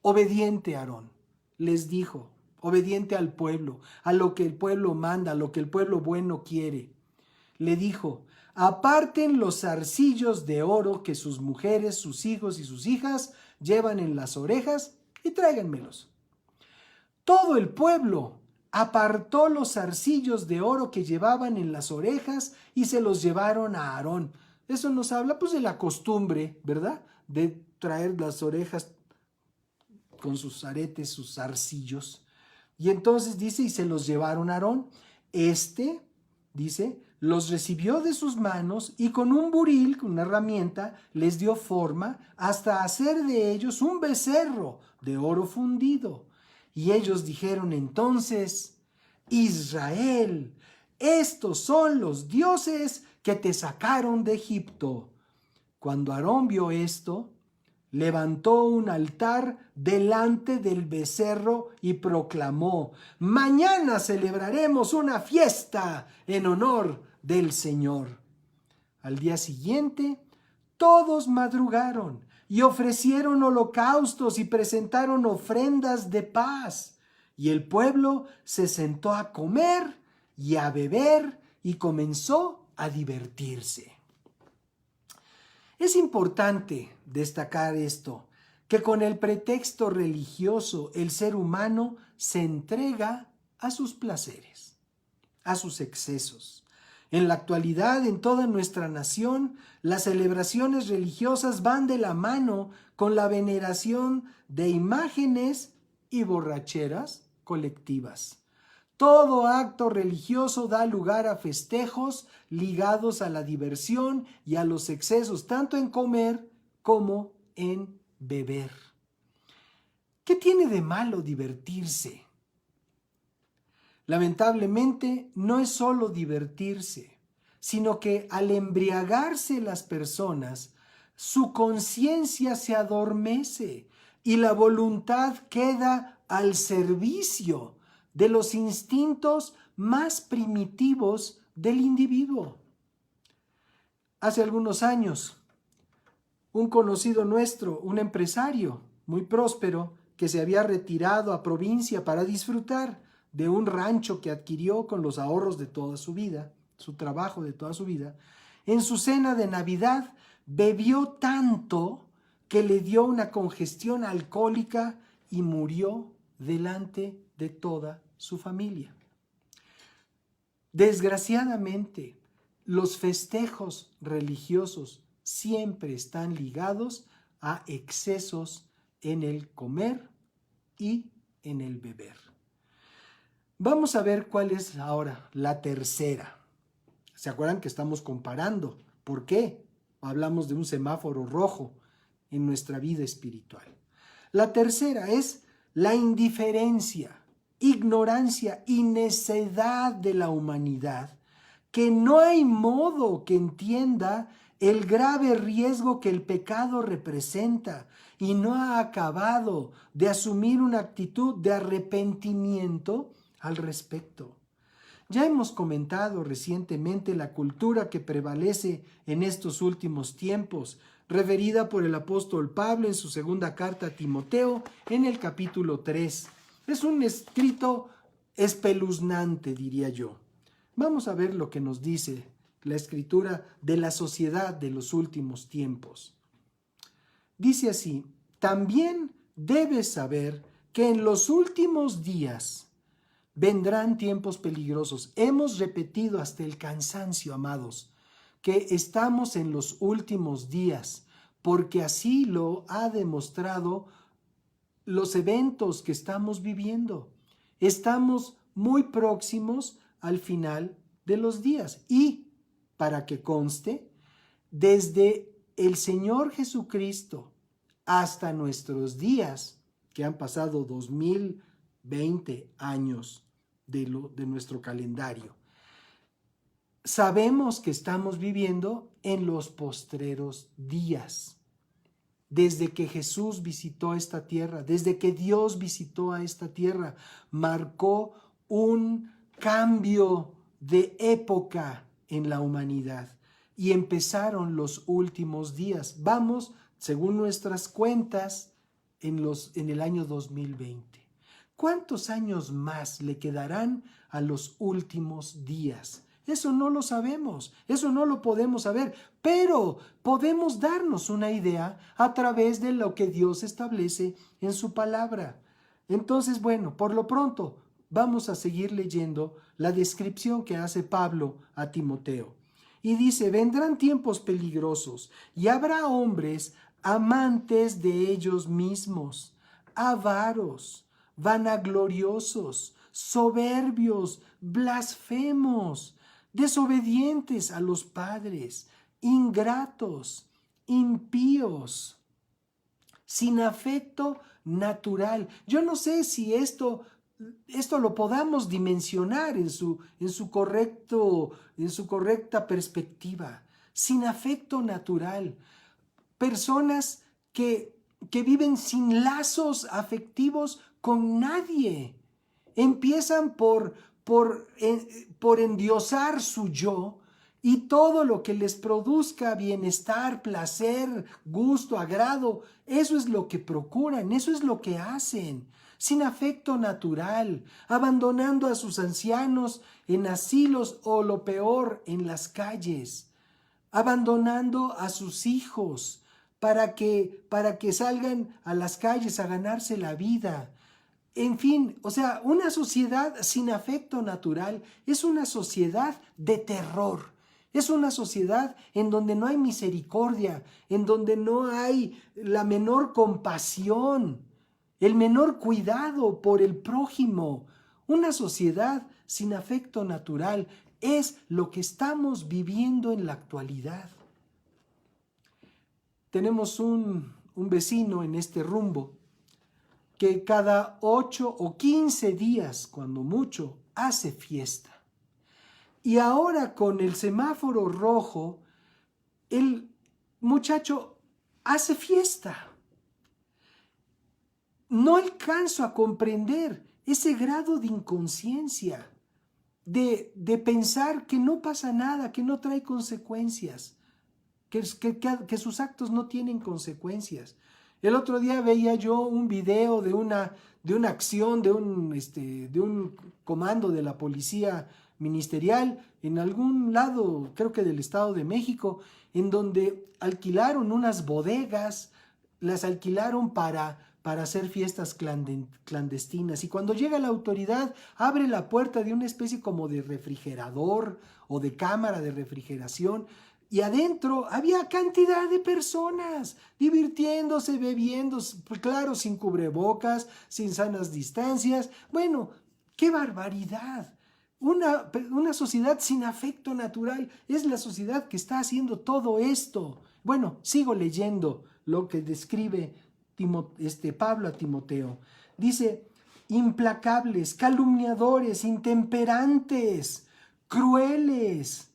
obediente Aarón, les dijo, obediente al pueblo, a lo que el pueblo manda, a lo que el pueblo bueno quiere. Le dijo: aparten los zarcillos de oro que sus mujeres, sus hijos y sus hijas llevan en las orejas y tráiganmelos. Todo el pueblo apartó los zarcillos de oro que llevaban en las orejas y se los llevaron a Aarón. Eso nos habla pues de la costumbre, ¿verdad? De traer las orejas con sus aretes, sus zarcillos. Y entonces dice, y se los llevaron a Aarón. Dice, los recibió de sus manos y con un buril, con una herramienta, les dio forma hasta hacer de ellos un becerro de oro fundido. Y ellos dijeron entonces: Israel, estos son los dioses que te sacaron de Egipto. Cuando Aarón vio esto, levantó un altar delante del becerro y proclamó: mañana celebraremos una fiesta en honor del Señor. Al día siguiente, todos madrugaron y ofrecieron holocaustos y presentaron ofrendas de paz. Y el pueblo se sentó a comer y a beber y comenzó a divertirse. Es importante destacar esto, que con el pretexto religioso el ser humano se entrega a sus placeres, a sus excesos. En la actualidad, en toda nuestra nación, las celebraciones religiosas van de la mano con la veneración de imágenes y borracheras colectivas. Todo acto religioso da lugar a festejos ligados a la diversión y a los excesos, tanto en comer como en beber. ¿Qué tiene de malo divertirse? Lamentablemente, no es solo divertirse, sino que al embriagarse las personas, su conciencia se adormece y la voluntad queda al servicio de los instintos más primitivos del individuo. Hace algunos años, un conocido nuestro, un empresario muy próspero, que se había retirado a provincia para disfrutar de un rancho que adquirió con los ahorros de toda su vida, su trabajo de toda su vida, en su cena de Navidad bebió tanto que le dio una congestión alcohólica y murió delante de toda su familia. Desgraciadamente, los festejos religiosos siempre están ligados a excesos en el comer y en el beber. Vamos a ver cuál es ahora la tercera. ¿Se acuerdan que estamos comparando? ¿Por qué? Hablamos de un semáforo rojo en nuestra vida espiritual. La tercera es la indiferencia, ignorancia y necedad de la humanidad, que no hay modo que entienda el grave riesgo que el pecado representa y no ha acabado de asumir una actitud de arrepentimiento al respecto. Ya hemos comentado recientemente la cultura que prevalece en estos últimos tiempos, referida por el apóstol Pablo en su segunda carta a Timoteo en el capítulo 3. Es un escrito espeluznante, diría yo. Vamos a ver lo que nos dice la escritura de la sociedad de los últimos tiempos. Dice así: también debes saber que en los últimos días vendrán tiempos peligrosos. Hemos repetido hasta el cansancio, amados, que estamos en los últimos días, porque así lo ha demostrado los eventos que estamos viviendo. Estamos muy próximos al final de los días. Y, para que conste, desde el Señor Jesucristo hasta nuestros días, que han pasado 2020 años de nuestro calendario, sabemos que estamos viviendo en los postreros días. Desde que Jesús visitó esta tierra, desde que Dios visitó a esta tierra, marcó un cambio de época en la humanidad y empezaron los últimos días. Vamos, según nuestras cuentas, en el año 2020. ¿Cuántos años más le quedarán a los últimos días? Eso no lo sabemos, eso no lo podemos saber, pero podemos darnos una idea a través de lo que Dios establece en su palabra. Entonces, bueno, por lo pronto vamos a seguir leyendo la descripción que hace Pablo a Timoteo. Y dice: vendrán tiempos peligrosos y habrá hombres amantes de ellos mismos, avaros, vanagloriosos, soberbios, blasfemos, desobedientes a los padres, ingratos, impíos, sin afecto natural. Yo no sé si esto lo podamos dimensionar en su correcta perspectiva. Sin afecto natural. Personas que que viven sin lazos afectivos con nadie. Empiezan por endiosar su yo, y todo lo que les produzca bienestar, placer, gusto, agrado, eso es lo que procuran, eso es lo que hacen, sin afecto natural, abandonando a sus ancianos en asilos o lo peor, en las calles, abandonando a sus hijos para que salgan a las calles a ganarse la vida. En fin, o sea, una sociedad sin afecto natural es una sociedad de terror. Es una sociedad en donde no hay misericordia, en donde no hay la menor compasión, el menor cuidado por el prójimo. Una sociedad sin afecto natural es lo que estamos viviendo en la actualidad. Tenemos un vecino en este rumbo que cada 8 o 15 días, cuando mucho, hace fiesta. Y ahora con el semáforo rojo, el muchacho hace fiesta. No alcanzo a comprender ese grado de inconsciencia, de pensar que no pasa nada, que no trae consecuencias, que sus actos no tienen consecuencias. El otro día veía yo un video de una acción de un comando de la policía ministerial en algún lado, creo que del Estado de México, en donde alquilaron unas bodegas, las alquilaron para hacer fiestas clandestinas. Y cuando llega la autoridad, abre la puerta de una especie como de refrigerador o de cámara de refrigeración, y adentro había cantidad de personas divirtiéndose, bebiendo, pues claro, sin cubrebocas, sin sanas distancias. Bueno, ¡qué barbaridad! Una sociedad sin afecto natural es la sociedad que está haciendo todo esto. Bueno, sigo leyendo lo que describe Pablo a Timoteo. Dice: implacables, calumniadores, intemperantes, crueles,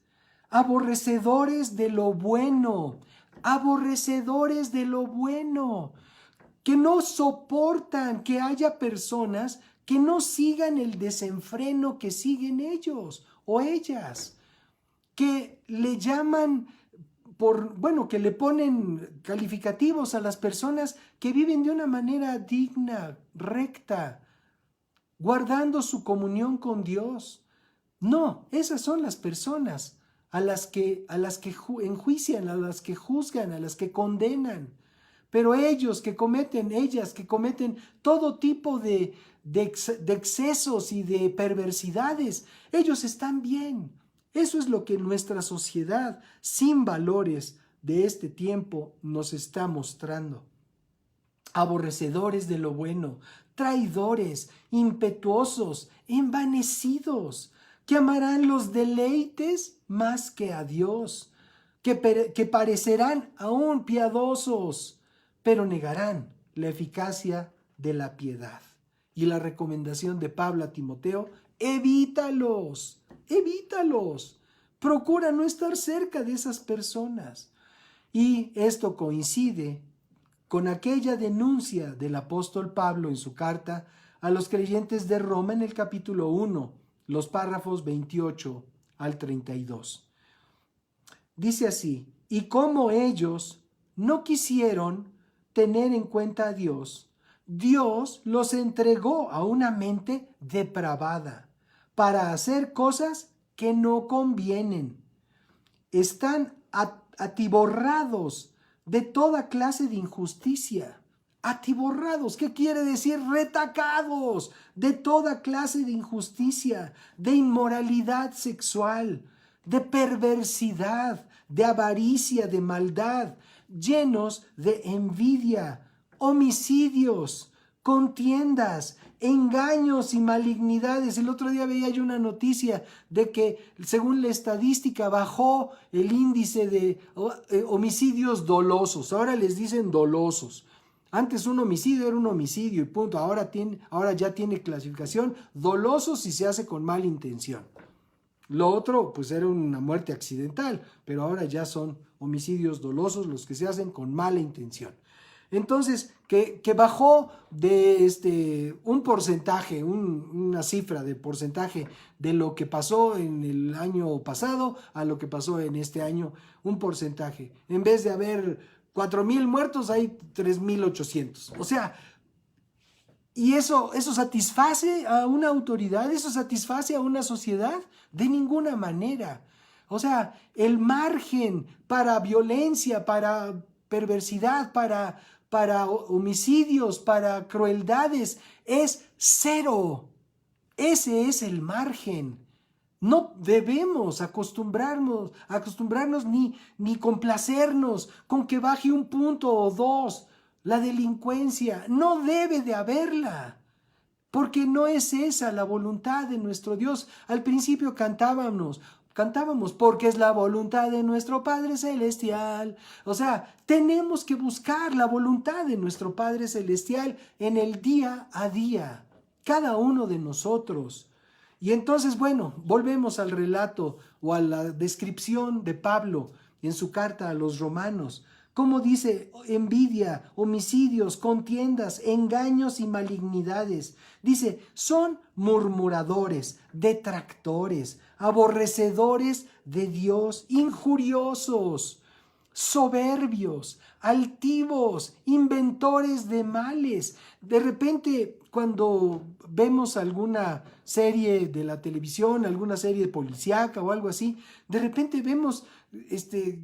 aborrecedores de lo bueno, que no soportan que haya personas que no sigan el desenfreno que siguen ellos o ellas, que le llaman que le ponen calificativos a las personas que viven de una manera digna, recta, guardando su comunión con Dios. No, esas son las personas a las que enjuician, a las que juzgan, a las que condenan. Pero ellas que cometen todo tipo de excesos y de perversidades, ellos están bien. Eso es lo que nuestra sociedad sin valores de este tiempo nos está mostrando. Aborrecedores de lo bueno, traidores, impetuosos, envanecidos, que amarán los deleites más que a Dios, que parecerán aún piadosos, pero negarán la eficacia de la piedad. Y la recomendación de Pablo a Timoteo: evítalos. Procura no estar cerca de esas personas. Y esto coincide con aquella denuncia del apóstol Pablo en su carta a los creyentes de Roma en el capítulo 1, los párrafos 28 al 32. Dice así: y como ellos no quisieron tener en cuenta a Dios, Dios los entregó a una mente depravada para hacer cosas que no convienen. Están atiborrados de toda clase de injusticia. Atiborrados, ¿qué quiere decir? Retacados de toda clase de injusticia, de inmoralidad sexual, de perversidad, de avaricia, de maldad, llenos de envidia, homicidios, contiendas, engaños y malignidades. El otro día veía yo una noticia de que, según la estadística, bajó el índice de homicidios dolosos. Ahora les dicen dolosos. Antes un homicidio era un homicidio y punto. Ahora ya tiene clasificación doloso si se hace con mala intención. Lo otro, pues era una muerte accidental, pero ahora ya son homicidios dolosos los que se hacen con mala intención. Entonces, que bajó de un porcentaje, una cifra de porcentaje de lo que pasó en el año pasado a lo que pasó en este año, un porcentaje. En vez de haber 4,000 muertos, hay 3,800. O sea, ¿y eso satisface a una autoridad? ¿Eso satisface a una sociedad? De ninguna manera. O sea, el margen para violencia, para perversidad, para homicidios, para crueldades, es cero. Ese es el margen. No debemos acostumbrarnos ni complacernos con que baje 1 punto o 2. La delincuencia no debe de haberla, porque no es esa la voluntad de nuestro Dios. Al principio cantábamos, porque es la voluntad de nuestro Padre Celestial. O sea, tenemos que buscar la voluntad de nuestro Padre Celestial en el día a día, cada uno de nosotros. Y entonces, bueno, volvemos al relato o a la descripción de Pablo en su carta a los romanos. Como dice, envidia, homicidios, contiendas, engaños y malignidades. Dice, son murmuradores, detractores, aborrecedores de Dios, injuriosos, soberbios, altivos, inventores de males. De repente, cuando vemos alguna serie de la televisión, alguna serie policíaca o algo así, de repente vemos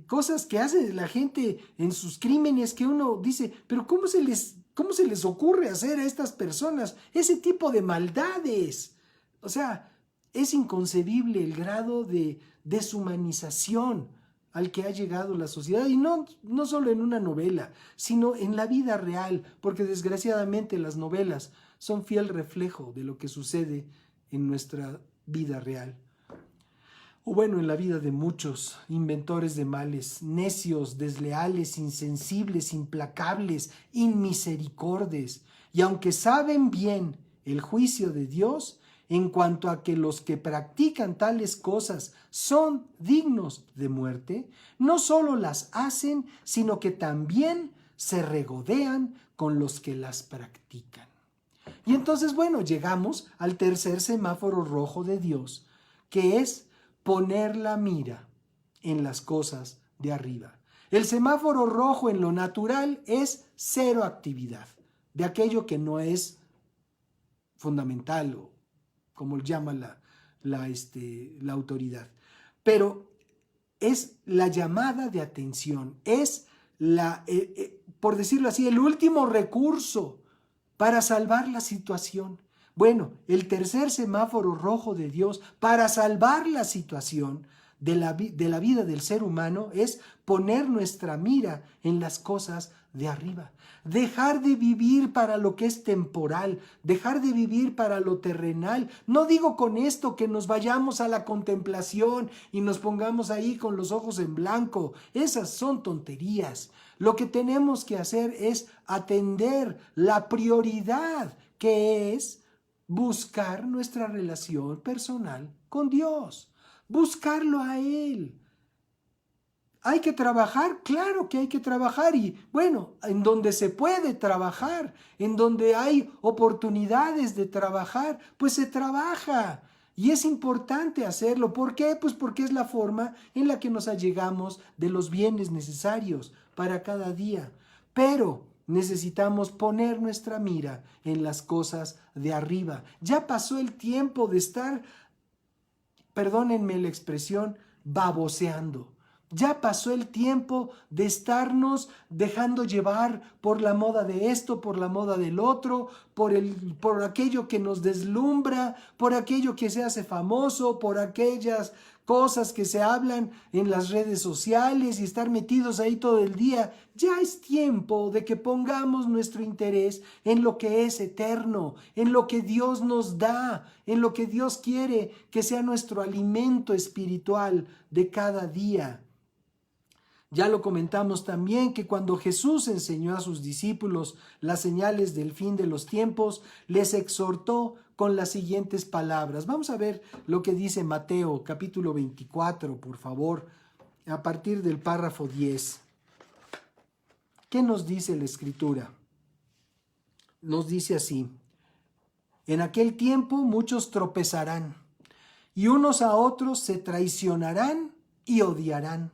cosas que hace la gente en sus crímenes que uno dice, pero ¿cómo se les ocurre hacer a estas personas ese tipo de maldades? O sea, es inconcebible el grado de deshumanización al que ha llegado la sociedad, y no solo en una novela, sino en la vida real, porque desgraciadamente las novelas son fiel reflejo de lo que sucede en nuestra vida real. O bueno, en la vida de muchos inventores de males, necios, desleales, insensibles, implacables, inmisericordes, y aunque saben bien el juicio de Dios, en cuanto a que los que practican tales cosas son dignos de muerte, no solo las hacen, sino que también se regodean con los que las practican. Y entonces, bueno, llegamos al tercer semáforo rojo de Dios, que es poner la mira en las cosas de arriba. El semáforo rojo en lo natural es cero actividad, de aquello que no es fundamental o como llama la autoridad. Pero es la llamada de atención, es por decirlo así, el último recurso para salvar la situación. Bueno, el tercer semáforo rojo de Dios para salvar la situación de la vida del ser humano es poner nuestra mira en las cosas de arriba. Dejar de vivir para lo que es temporal, dejar de vivir para lo terrenal. No digo con esto que nos vayamos a la contemplación y nos pongamos ahí con los ojos en blanco. Esas son tonterías. Lo que tenemos que hacer es atender la prioridad, que es buscar nuestra relación personal con Dios, buscarlo a Él. ¿Hay que trabajar? Claro que hay que trabajar, y bueno, en donde se puede trabajar, en donde hay oportunidades de trabajar, pues se trabaja. Y es importante hacerlo. ¿Por qué? Pues porque es la forma en la que nos allegamos de los bienes necesarios para cada día. Pero necesitamos poner nuestra mira en las cosas de arriba. Ya pasó el tiempo de estar, perdónenme la expresión, baboseando. Ya pasó el tiempo de estarnos dejando llevar por la moda de esto, por la moda del otro, por aquello que nos deslumbra, por aquello que se hace famoso, por aquellas cosas que se hablan en las redes sociales y estar metidos ahí todo el día. Ya es tiempo de que pongamos nuestro interés en lo que es eterno, en lo que Dios nos da, en lo que Dios quiere que sea nuestro alimento espiritual de cada día. Ya lo comentamos también que cuando Jesús enseñó a sus discípulos las señales del fin de los tiempos, les exhortó con las siguientes palabras. Vamos a ver lo que dice Mateo capítulo 24, por favor, a partir del párrafo 10. ¿Qué nos dice la Escritura? Nos dice así: en aquel tiempo muchos tropezarán y unos a otros se traicionarán y odiarán.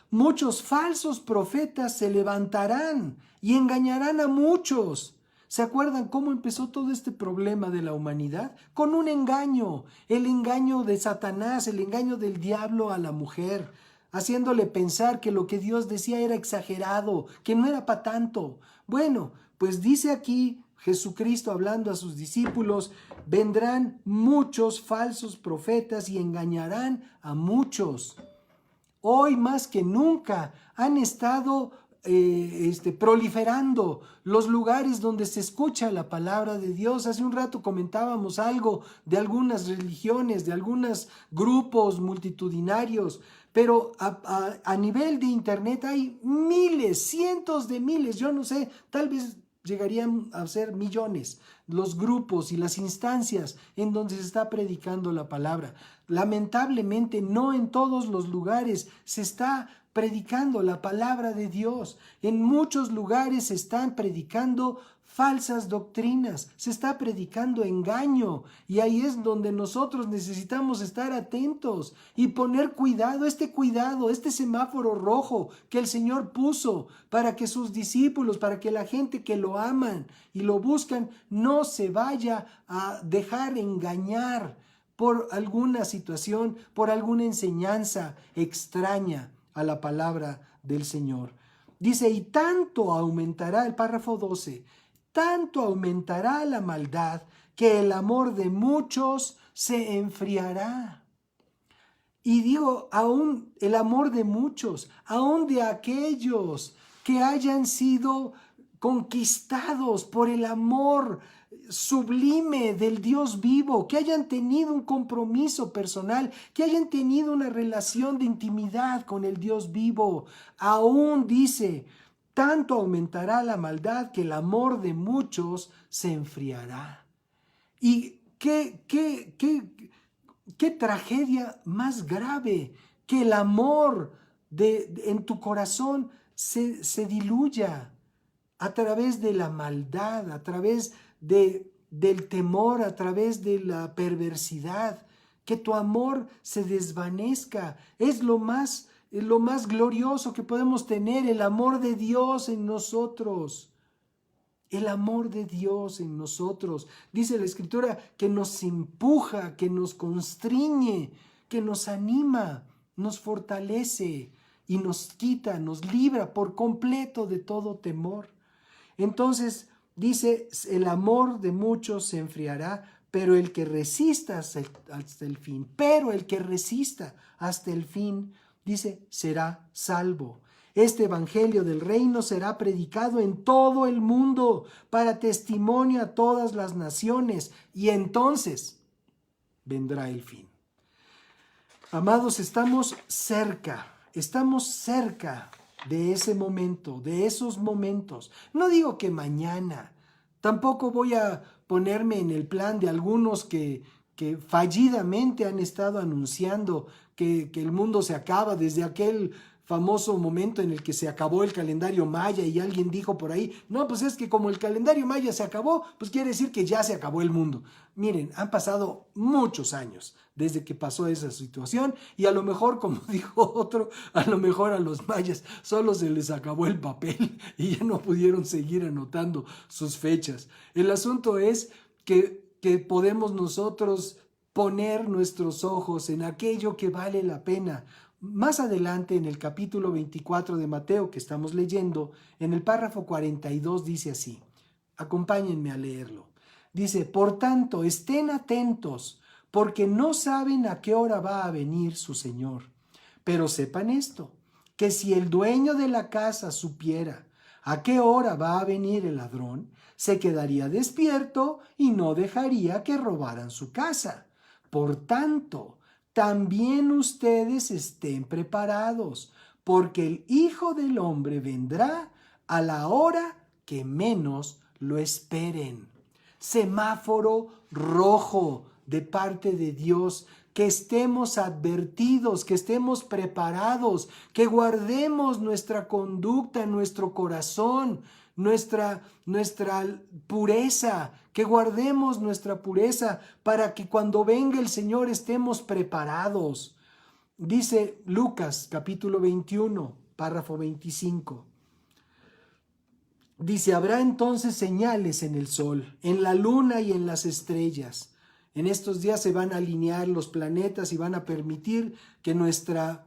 Muchos falsos profetas se levantarán y engañarán a muchos. ¿Se acuerdan cómo empezó todo este problema de la humanidad? Con un engaño, el engaño de Satanás, el engaño del diablo a la mujer, haciéndole pensar que lo que Dios decía era exagerado, que no era para tanto. Bueno, pues dice aquí Jesucristo hablando a sus discípulos: vendrán muchos falsos profetas y engañarán a muchos. Hoy más que nunca han estado proliferando los lugares donde se escucha la palabra de Dios. Hace un rato comentábamos algo de algunas religiones, de algunos grupos multitudinarios, pero a nivel de internet hay miles, cientos de miles, yo no sé, tal vez llegarían a ser millones los grupos y las instancias en donde se está predicando la palabra. Lamentablemente no en todos los lugares se está predicando la palabra de Dios. En muchos lugares se están predicando falsas doctrinas, se está predicando engaño, y ahí es donde nosotros necesitamos estar atentos y poner cuidado, este semáforo rojo que el Señor puso para que sus discípulos, para que la gente que lo aman y lo buscan no se vaya a dejar engañar por alguna situación, por alguna enseñanza extraña a la palabra del Señor. Dice: y tanto aumentará, el párrafo 12, tanto aumentará la maldad que el amor de muchos se enfriará. Y digo, aún el amor de muchos, aún de aquellos que hayan sido conquistados por el amor sublime del Dios vivo, que hayan tenido un compromiso personal, que hayan tenido una relación de intimidad con el Dios vivo, aún dice: tanto aumentará la maldad que el amor de muchos se enfriará. Y qué tragedia más grave, que el amor en tu corazón se diluya a través de la maldad, a través del temor, a través de la perversidad, que tu amor se desvanezca. Es lo más glorioso que podemos tener, el amor de Dios en nosotros. El amor de Dios en nosotros. Dice la Escritura que nos empuja, que nos constriñe, que nos anima, nos fortalece y nos quita, nos libra por completo de todo temor. Entonces dice: el amor de muchos se enfriará, pero el que resista hasta el fin, dice, será salvo. Este evangelio del reino será predicado en todo el mundo para testimonio a todas las naciones, y entonces vendrá el fin. Amados, estamos cerca de ese momento, de esos momentos. No digo que mañana, tampoco voy a ponerme en el plan de algunos que fallidamente han estado anunciando que el mundo se acaba desde aquel famoso momento en el que se acabó el calendario maya, y alguien dijo por ahí: no, pues es que como el calendario maya se acabó, pues quiere decir que ya se acabó el mundo. Miren, han pasado muchos años desde que pasó esa situación, y a lo mejor, como dijo otro, a lo mejor a los mayas solo se les acabó el papel y ya no pudieron seguir anotando sus fechas. El asunto es que podemos nosotros poner nuestros ojos en aquello que vale la pena. Más adelante, en el capítulo 24 de Mateo que estamos leyendo, en el párrafo 42 dice así, acompáñenme a leerlo. Dice: por tanto, estén atentos, porque no saben a qué hora va a venir su Señor. Pero sepan esto, que si el dueño de la casa supiera a qué hora va a venir el ladrón, se quedaría despierto y no dejaría que robaran su casa. Por tanto, también ustedes estén preparados, porque el Hijo del Hombre vendrá a la hora que menos lo esperen. Semáforo rojo de parte de Dios, que estemos advertidos, que estemos preparados, que guardemos nuestra conducta, nuestro corazón, nuestra pureza, que guardemos nuestra pureza para que cuando venga el Señor estemos preparados. Dice Lucas capítulo 21, párrafo 25. Dice, habrá entonces señales en el sol, en la luna y en las estrellas. En estos días se van a alinear los planetas y van a permitir que nuestra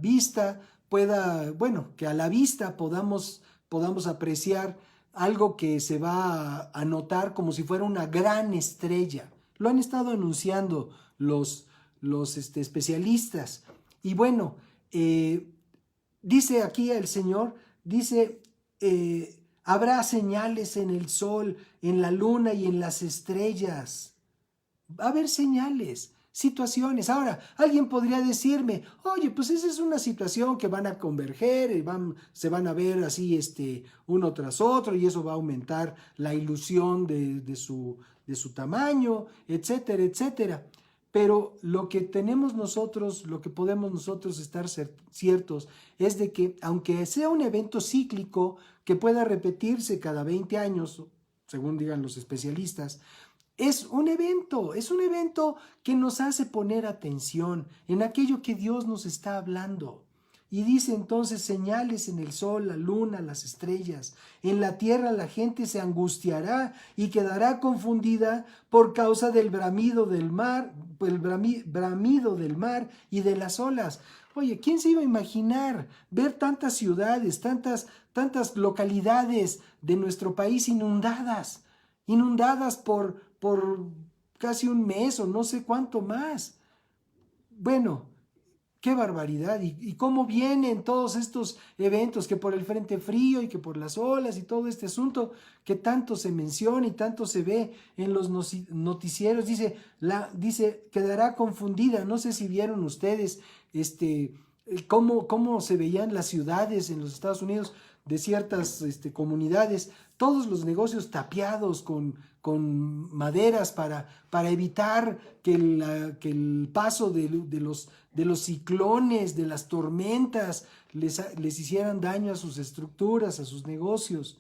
vista pueda, que a la vista podamos apreciar algo que se va a notar como si fuera una gran estrella. Lo han estado anunciando los especialistas. Y bueno, dice aquí el Señor, dice, habrá señales en el sol, en la luna y en las estrellas. Va a haber señales, situaciones. Ahora, alguien podría decirme, oye, pues esa es una situación que van a converger y se van a ver así uno tras otro y eso va a aumentar la ilusión de su tamaño, etcétera, etcétera. Pero lo que tenemos nosotros, lo que podemos nosotros estar ciertos es de que aunque sea un evento cíclico que pueda repetirse cada 20 años, según digan los especialistas, es un evento que nos hace poner atención en aquello que Dios nos está hablando. Y dice entonces señales en el sol, la luna, las estrellas. En la tierra la gente se angustiará y quedará confundida por causa del bramido del mar, bramido del mar y de las olas. Oye, ¿quién se iba a imaginar ver tantas ciudades, tantas localidades de nuestro país inundadas por casi un mes o no sé cuánto más? Bueno, qué barbaridad. ¿Y cómo vienen todos estos eventos, que por el frente frío y que por las olas y todo este asunto que tanto se menciona y tanto se ve en los noticieros? Dice, quedará confundida. No sé si vieron ustedes cómo se veían las ciudades en los Estados Unidos de ciertas comunidades, todos los negocios tapiados con maderas para evitar que el paso de los ciclones, de las tormentas, les hicieran daño a sus estructuras, a sus negocios.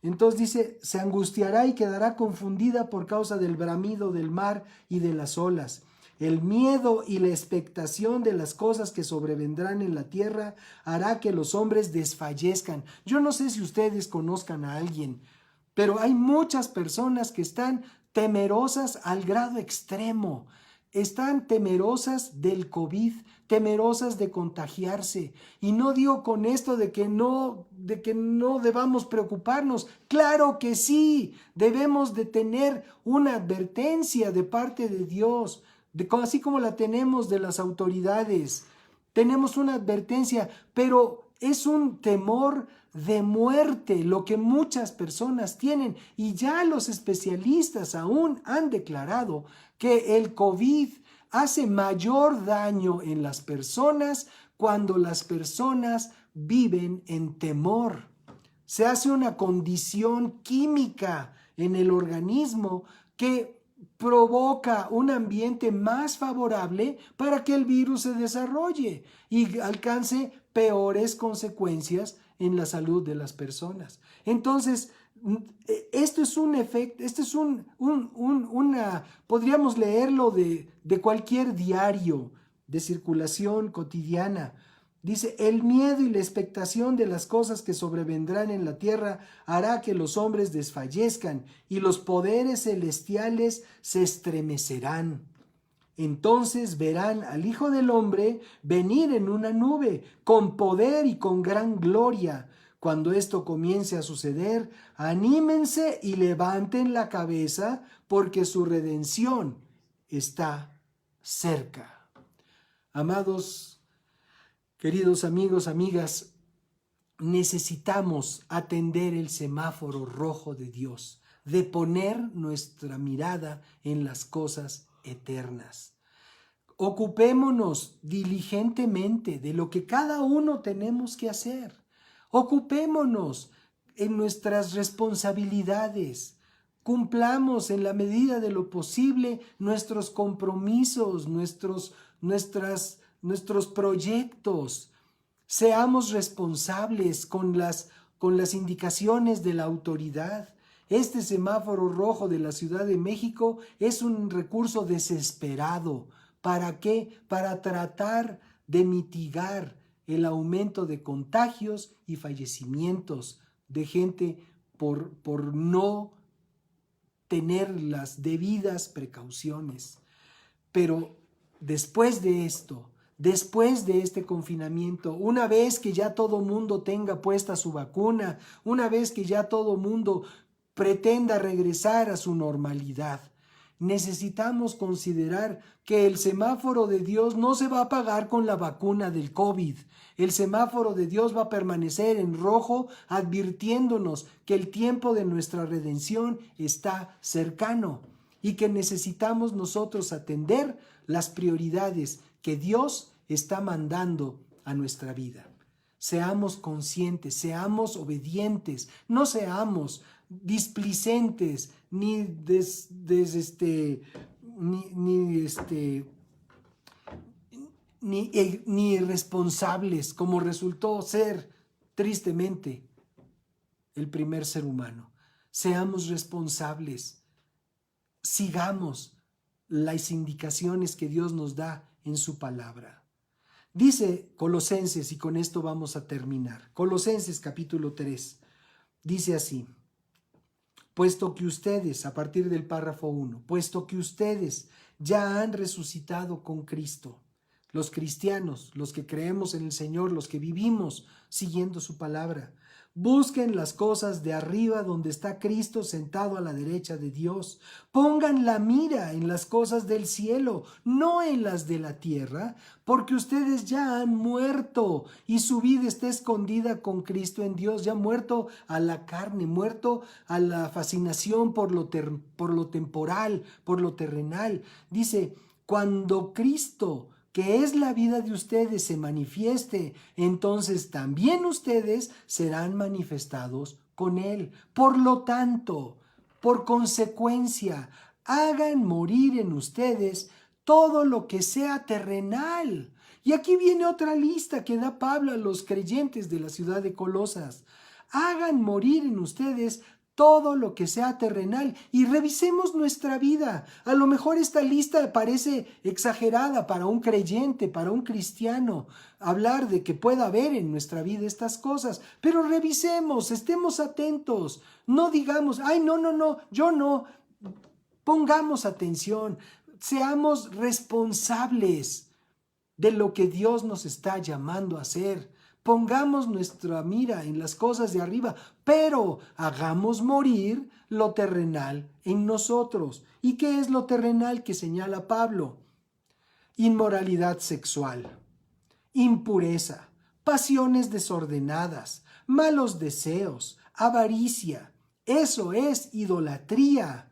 Entonces dice, se angustiará y quedará confundida por causa del bramido del mar y de las olas. El miedo y la expectación de las cosas que sobrevendrán en la tierra hará que los hombres desfallezcan. Yo no sé si ustedes conozcan a alguien, pero hay muchas personas que están temerosas al grado extremo. Están temerosas del COVID, temerosas de contagiarse. Y no digo con esto de que no debamos preocuparnos. Claro que sí, debemos de tener una advertencia de parte de Dios, así como la tenemos de las autoridades. Tenemos una advertencia, pero es un temor de muerte lo que muchas personas tienen, y ya los especialistas aún han declarado que el COVID hace mayor daño en las personas cuando las personas viven en temor. Se hace una condición química en el organismo que provoca un ambiente más favorable para que el virus se desarrolle y alcance peores consecuencias en la salud de las personas. Entonces, esto es un efecto, podríamos leerlo de cualquier diario de circulación cotidiana. Dice, el miedo y la expectación de las cosas que sobrevendrán en la tierra hará que los hombres desfallezcan y los poderes celestiales se estremecerán. Entonces verán al Hijo del Hombre venir en una nube, con poder y con gran gloria. Cuando esto comience a suceder, anímense y levanten la cabeza, porque su redención está cerca. Amados, queridos amigos, amigas, necesitamos atender el semáforo rojo de Dios, de poner nuestra mirada en las cosas eternas. Ocupémonos diligentemente de lo que cada uno tenemos que hacer. Ocupémonos en nuestras responsabilidades. cumplamos en la medida de lo posible nuestros compromisos, nuestros proyectos. Seamos responsables con las indicaciones de la autoridad. Este semáforo rojo de la Ciudad de México es un recurso desesperado. ¿Para qué? Para tratar de mitigar el aumento de contagios y fallecimientos de gente por no tener las debidas precauciones. Pero después de esto, después de este confinamiento, una vez que ya todo mundo tenga puesta su vacuna, una vez que ya todo mundo pretenda regresar a su normalidad, necesitamos considerar que el semáforo de Dios no se va a apagar con la vacuna del COVID. El semáforo de Dios va a permanecer en rojo, advirtiéndonos que el tiempo de nuestra redención está cercano y que necesitamos nosotros atender las prioridades que Dios está mandando a nuestra vida. Seamos conscientes, seamos obedientes, no seamos displicentes ni irresponsables, como resultó ser tristemente el primer ser humano. Seamos responsables, sigamos las indicaciones que Dios nos da en su palabra. Dice Colosenses, y con esto vamos a terminar, Colosenses capítulo 3, dice así: puesto que ustedes, a partir del párrafo 1, puesto que ustedes ya han resucitado con Cristo, los cristianos, los que creemos en el Señor, los que vivimos siguiendo su palabra, busquen las cosas de arriba donde está Cristo sentado a la derecha de Dios. Pongan la mira en las cosas del cielo, no en las de la tierra, porque ustedes ya han muerto y su vida está escondida con Cristo en Dios, ya muerto a la carne, muerto a la fascinación por lo temporal, por lo terrenal. Dice, cuando Cristo, que es la vida de ustedes, se manifieste, entonces también ustedes serán manifestados con Él. Por lo tanto, por consecuencia, hagan morir en ustedes todo lo que sea terrenal. Y aquí viene otra lista que da Pablo a los creyentes de la ciudad de Colosas. Hagan morir en ustedes todo lo que sea terrenal, y revisemos nuestra vida. A lo mejor esta lista parece exagerada para un creyente, para un cristiano, hablar de que pueda haber en nuestra vida estas cosas, pero revisemos, estemos atentos, no digamos, ay, no, yo no. Pongamos atención, seamos responsables de lo que Dios nos está llamando a hacer. Pongamos nuestra mira en las cosas de arriba, pero hagamos morir lo terrenal en nosotros. ¿Y qué es lo terrenal que señala Pablo? Inmoralidad sexual, impureza, pasiones desordenadas, malos deseos, avaricia. Eso es idolatría.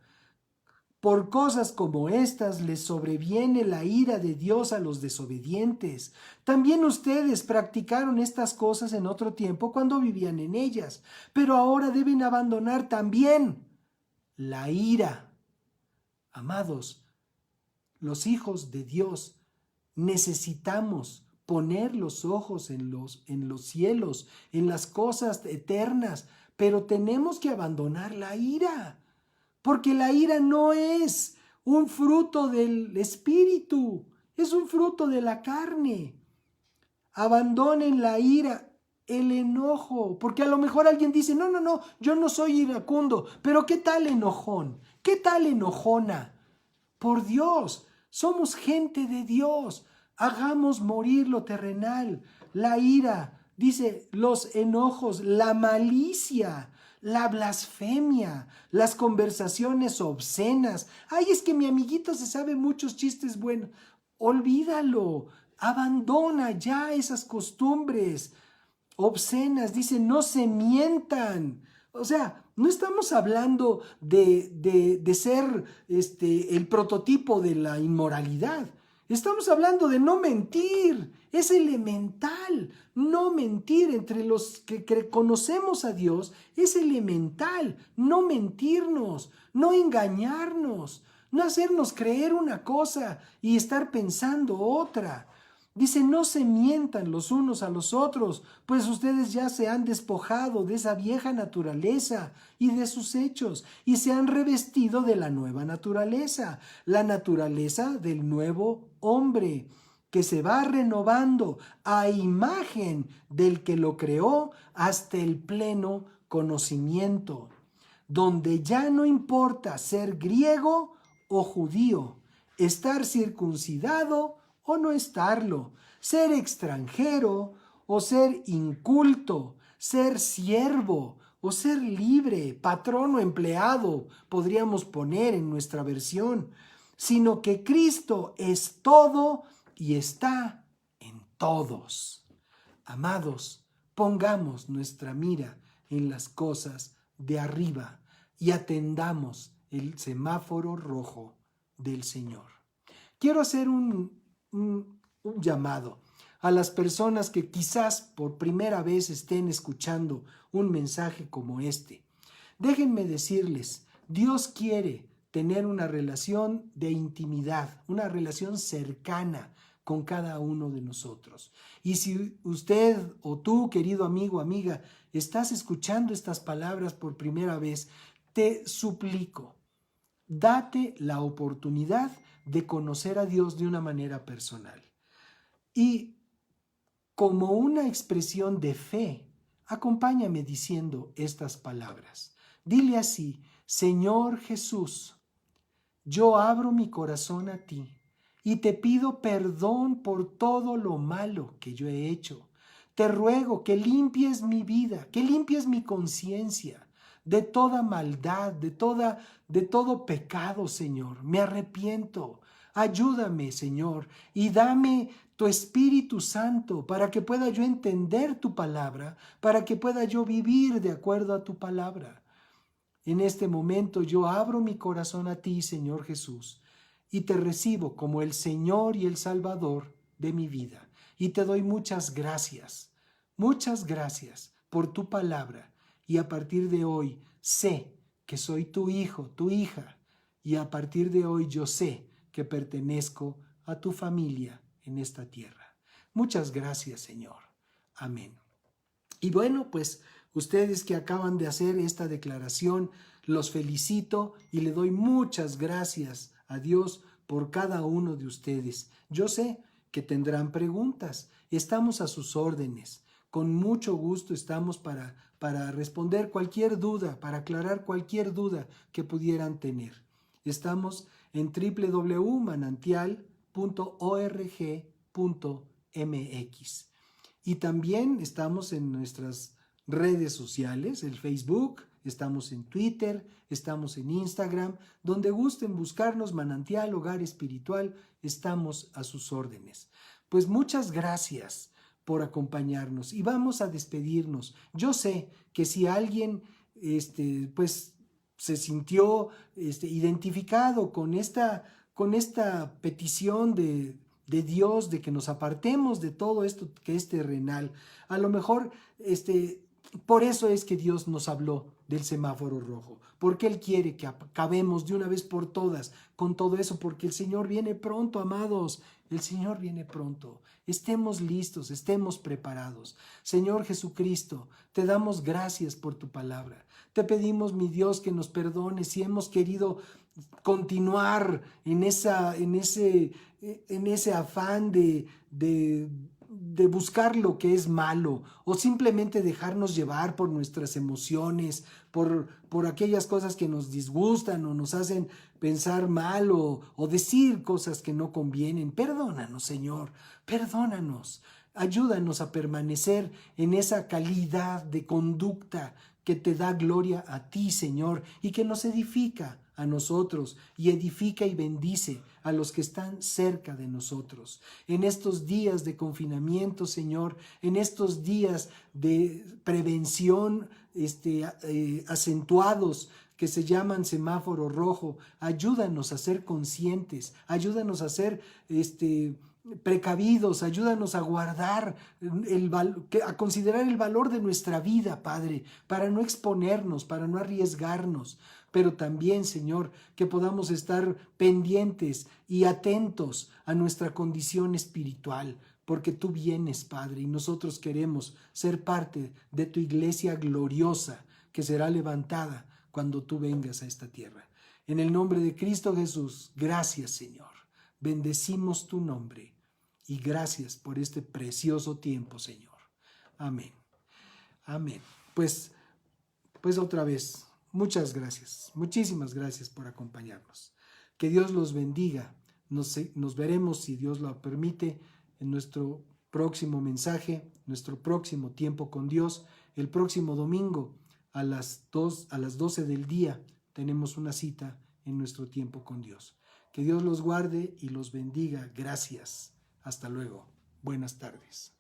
Por cosas como estas les sobreviene la ira de Dios a los desobedientes. También ustedes practicaron estas cosas en otro tiempo cuando vivían en ellas, pero ahora deben abandonar también la ira. Amados, los hijos de Dios necesitamos poner los ojos en los cielos, en las cosas eternas, pero tenemos que abandonar la ira. Porque la ira no es un fruto del espíritu, es un fruto de la carne. Abandonen la ira, el enojo, porque a lo mejor alguien dice, no, yo no soy iracundo, pero ¿qué tal enojón? ¿Qué tal enojona? Por Dios, somos gente de Dios, hagamos morir lo terrenal, la ira, dice, los enojos, la malicia, la blasfemia, las conversaciones obscenas. Ay, es que mi amiguito se sabe muchos chistes buenos. Olvídalo, abandona ya esas costumbres obscenas. Dice, no se mientan. O sea, no estamos hablando de ser el prototipo de la inmoralidad. Estamos hablando de no mentir. Es elemental. No mentir entre los que conocemos a Dios. Es elemental. No mentirnos, no engañarnos, no hacernos creer una cosa y estar pensando otra. Dice, no se mientan los unos a los otros, pues ustedes ya se han despojado de esa vieja naturaleza y de sus hechos, y se han revestido de la nueva naturaleza, la naturaleza del nuevo hombre, que se va renovando a imagen del que lo creó hasta el pleno conocimiento, donde ya no importa ser griego o judío, estar circuncidado o no estarlo, ser extranjero o ser inculto, ser siervo o ser libre, patrón o empleado, podríamos poner en nuestra versión, sino que Cristo es todo y está en todos. Amados, pongamos nuestra mira en las cosas de arriba y atendamos el semáforo rojo del Señor. Quiero hacer un llamado a las personas que quizás por primera vez estén escuchando un mensaje como este. Déjenme decirles, Dios quiere tener una relación de intimidad, una relación cercana con cada uno de nosotros. Y si usted o tú, querido amigo, amiga, estás escuchando estas palabras por primera vez, te suplico, date la oportunidad de conocer a Dios de una manera personal. Y como una expresión de fe, acompáñame diciendo estas palabras. Dile así: Señor Jesús, yo abro mi corazón a ti y te pido perdón por todo lo malo que yo he hecho. Te ruego que limpies mi vida, que limpies mi conciencia de toda maldad, de todo pecado, Señor. Me arrepiento. Ayúdame, Señor, y dame tu Espíritu Santo para que pueda yo entender tu palabra, para que pueda yo vivir de acuerdo a tu palabra. En este momento yo abro mi corazón a ti, Señor Jesús, y te recibo como el Señor y el Salvador de mi vida. Y te doy muchas gracias por tu palabra. Y a partir de hoy sé que soy tu hijo, tu hija. Y a partir de hoy yo sé que pertenezco a tu familia en esta tierra. Muchas gracias, Señor. Amén. Y bueno, pues ustedes que acaban de hacer esta declaración, los felicito y le doy muchas gracias a Dios por cada uno de ustedes. Yo sé que tendrán preguntas. Estamos a sus órdenes. Con mucho gusto estamos para responder cualquier duda, para aclarar cualquier duda que pudieran tener. Estamos en www.manantial.org.mx. Y también estamos en nuestras redes sociales, el Facebook, estamos en Twitter, estamos en Instagram, donde gusten buscarnos Manantial Hogar Espiritual, estamos a sus órdenes. Pues muchas gracias por acompañarnos y vamos a despedirnos. Yo sé que si alguien pues se sintió identificado con esta petición de Dios, de que nos apartemos de todo esto que es terrenal. A lo mejor por eso es que Dios nos habló del semáforo rojo, porque Él quiere que acabemos de una vez por todas con todo eso, porque el Señor viene pronto, amados, el Señor viene pronto. Estemos listos, estemos preparados. Señor Jesucristo, te damos gracias por tu palabra. Te pedimos, mi Dios, que nos perdones si hemos querido continuar en ese afán de buscar lo que es malo o simplemente dejarnos llevar por nuestras emociones, por aquellas cosas que nos disgustan o nos hacen pensar mal o decir cosas que no convienen. Perdónanos, Señor, perdónanos. Ayúdanos a permanecer en esa calidad de conducta que te da gloria a ti, Señor, y que nos edifica a nosotros y edifica y bendice a los que están cerca de nosotros. En estos días de confinamiento, Señor, en estos días de prevención acentuados que se llaman semáforo rojo. Ayúdanos a ser conscientes, ayúdanos a ser precavidos, ayúdanos a guardar, a considerar el valor de nuestra vida, Padre, para no exponernos, para no arriesgarnos, pero también, Señor, que podamos estar pendientes y atentos a nuestra condición espiritual, porque tú vienes, Padre, y nosotros queremos ser parte de tu iglesia gloriosa que será levantada cuando tú vengas a esta tierra. En el nombre de Cristo Jesús, gracias, Señor. Bendecimos tu nombre y gracias por este precioso tiempo, Señor. Amén. Amén. Pues otra vez, muchas gracias. Muchísimas gracias por acompañarnos. Que Dios los bendiga. Nos veremos, si Dios lo permite, en nuestro próximo mensaje, nuestro próximo tiempo con Dios. El próximo domingo a las 12 del día tenemos una cita en nuestro tiempo con Dios. Que Dios los guarde y los bendiga. Gracias. Hasta luego. Buenas tardes.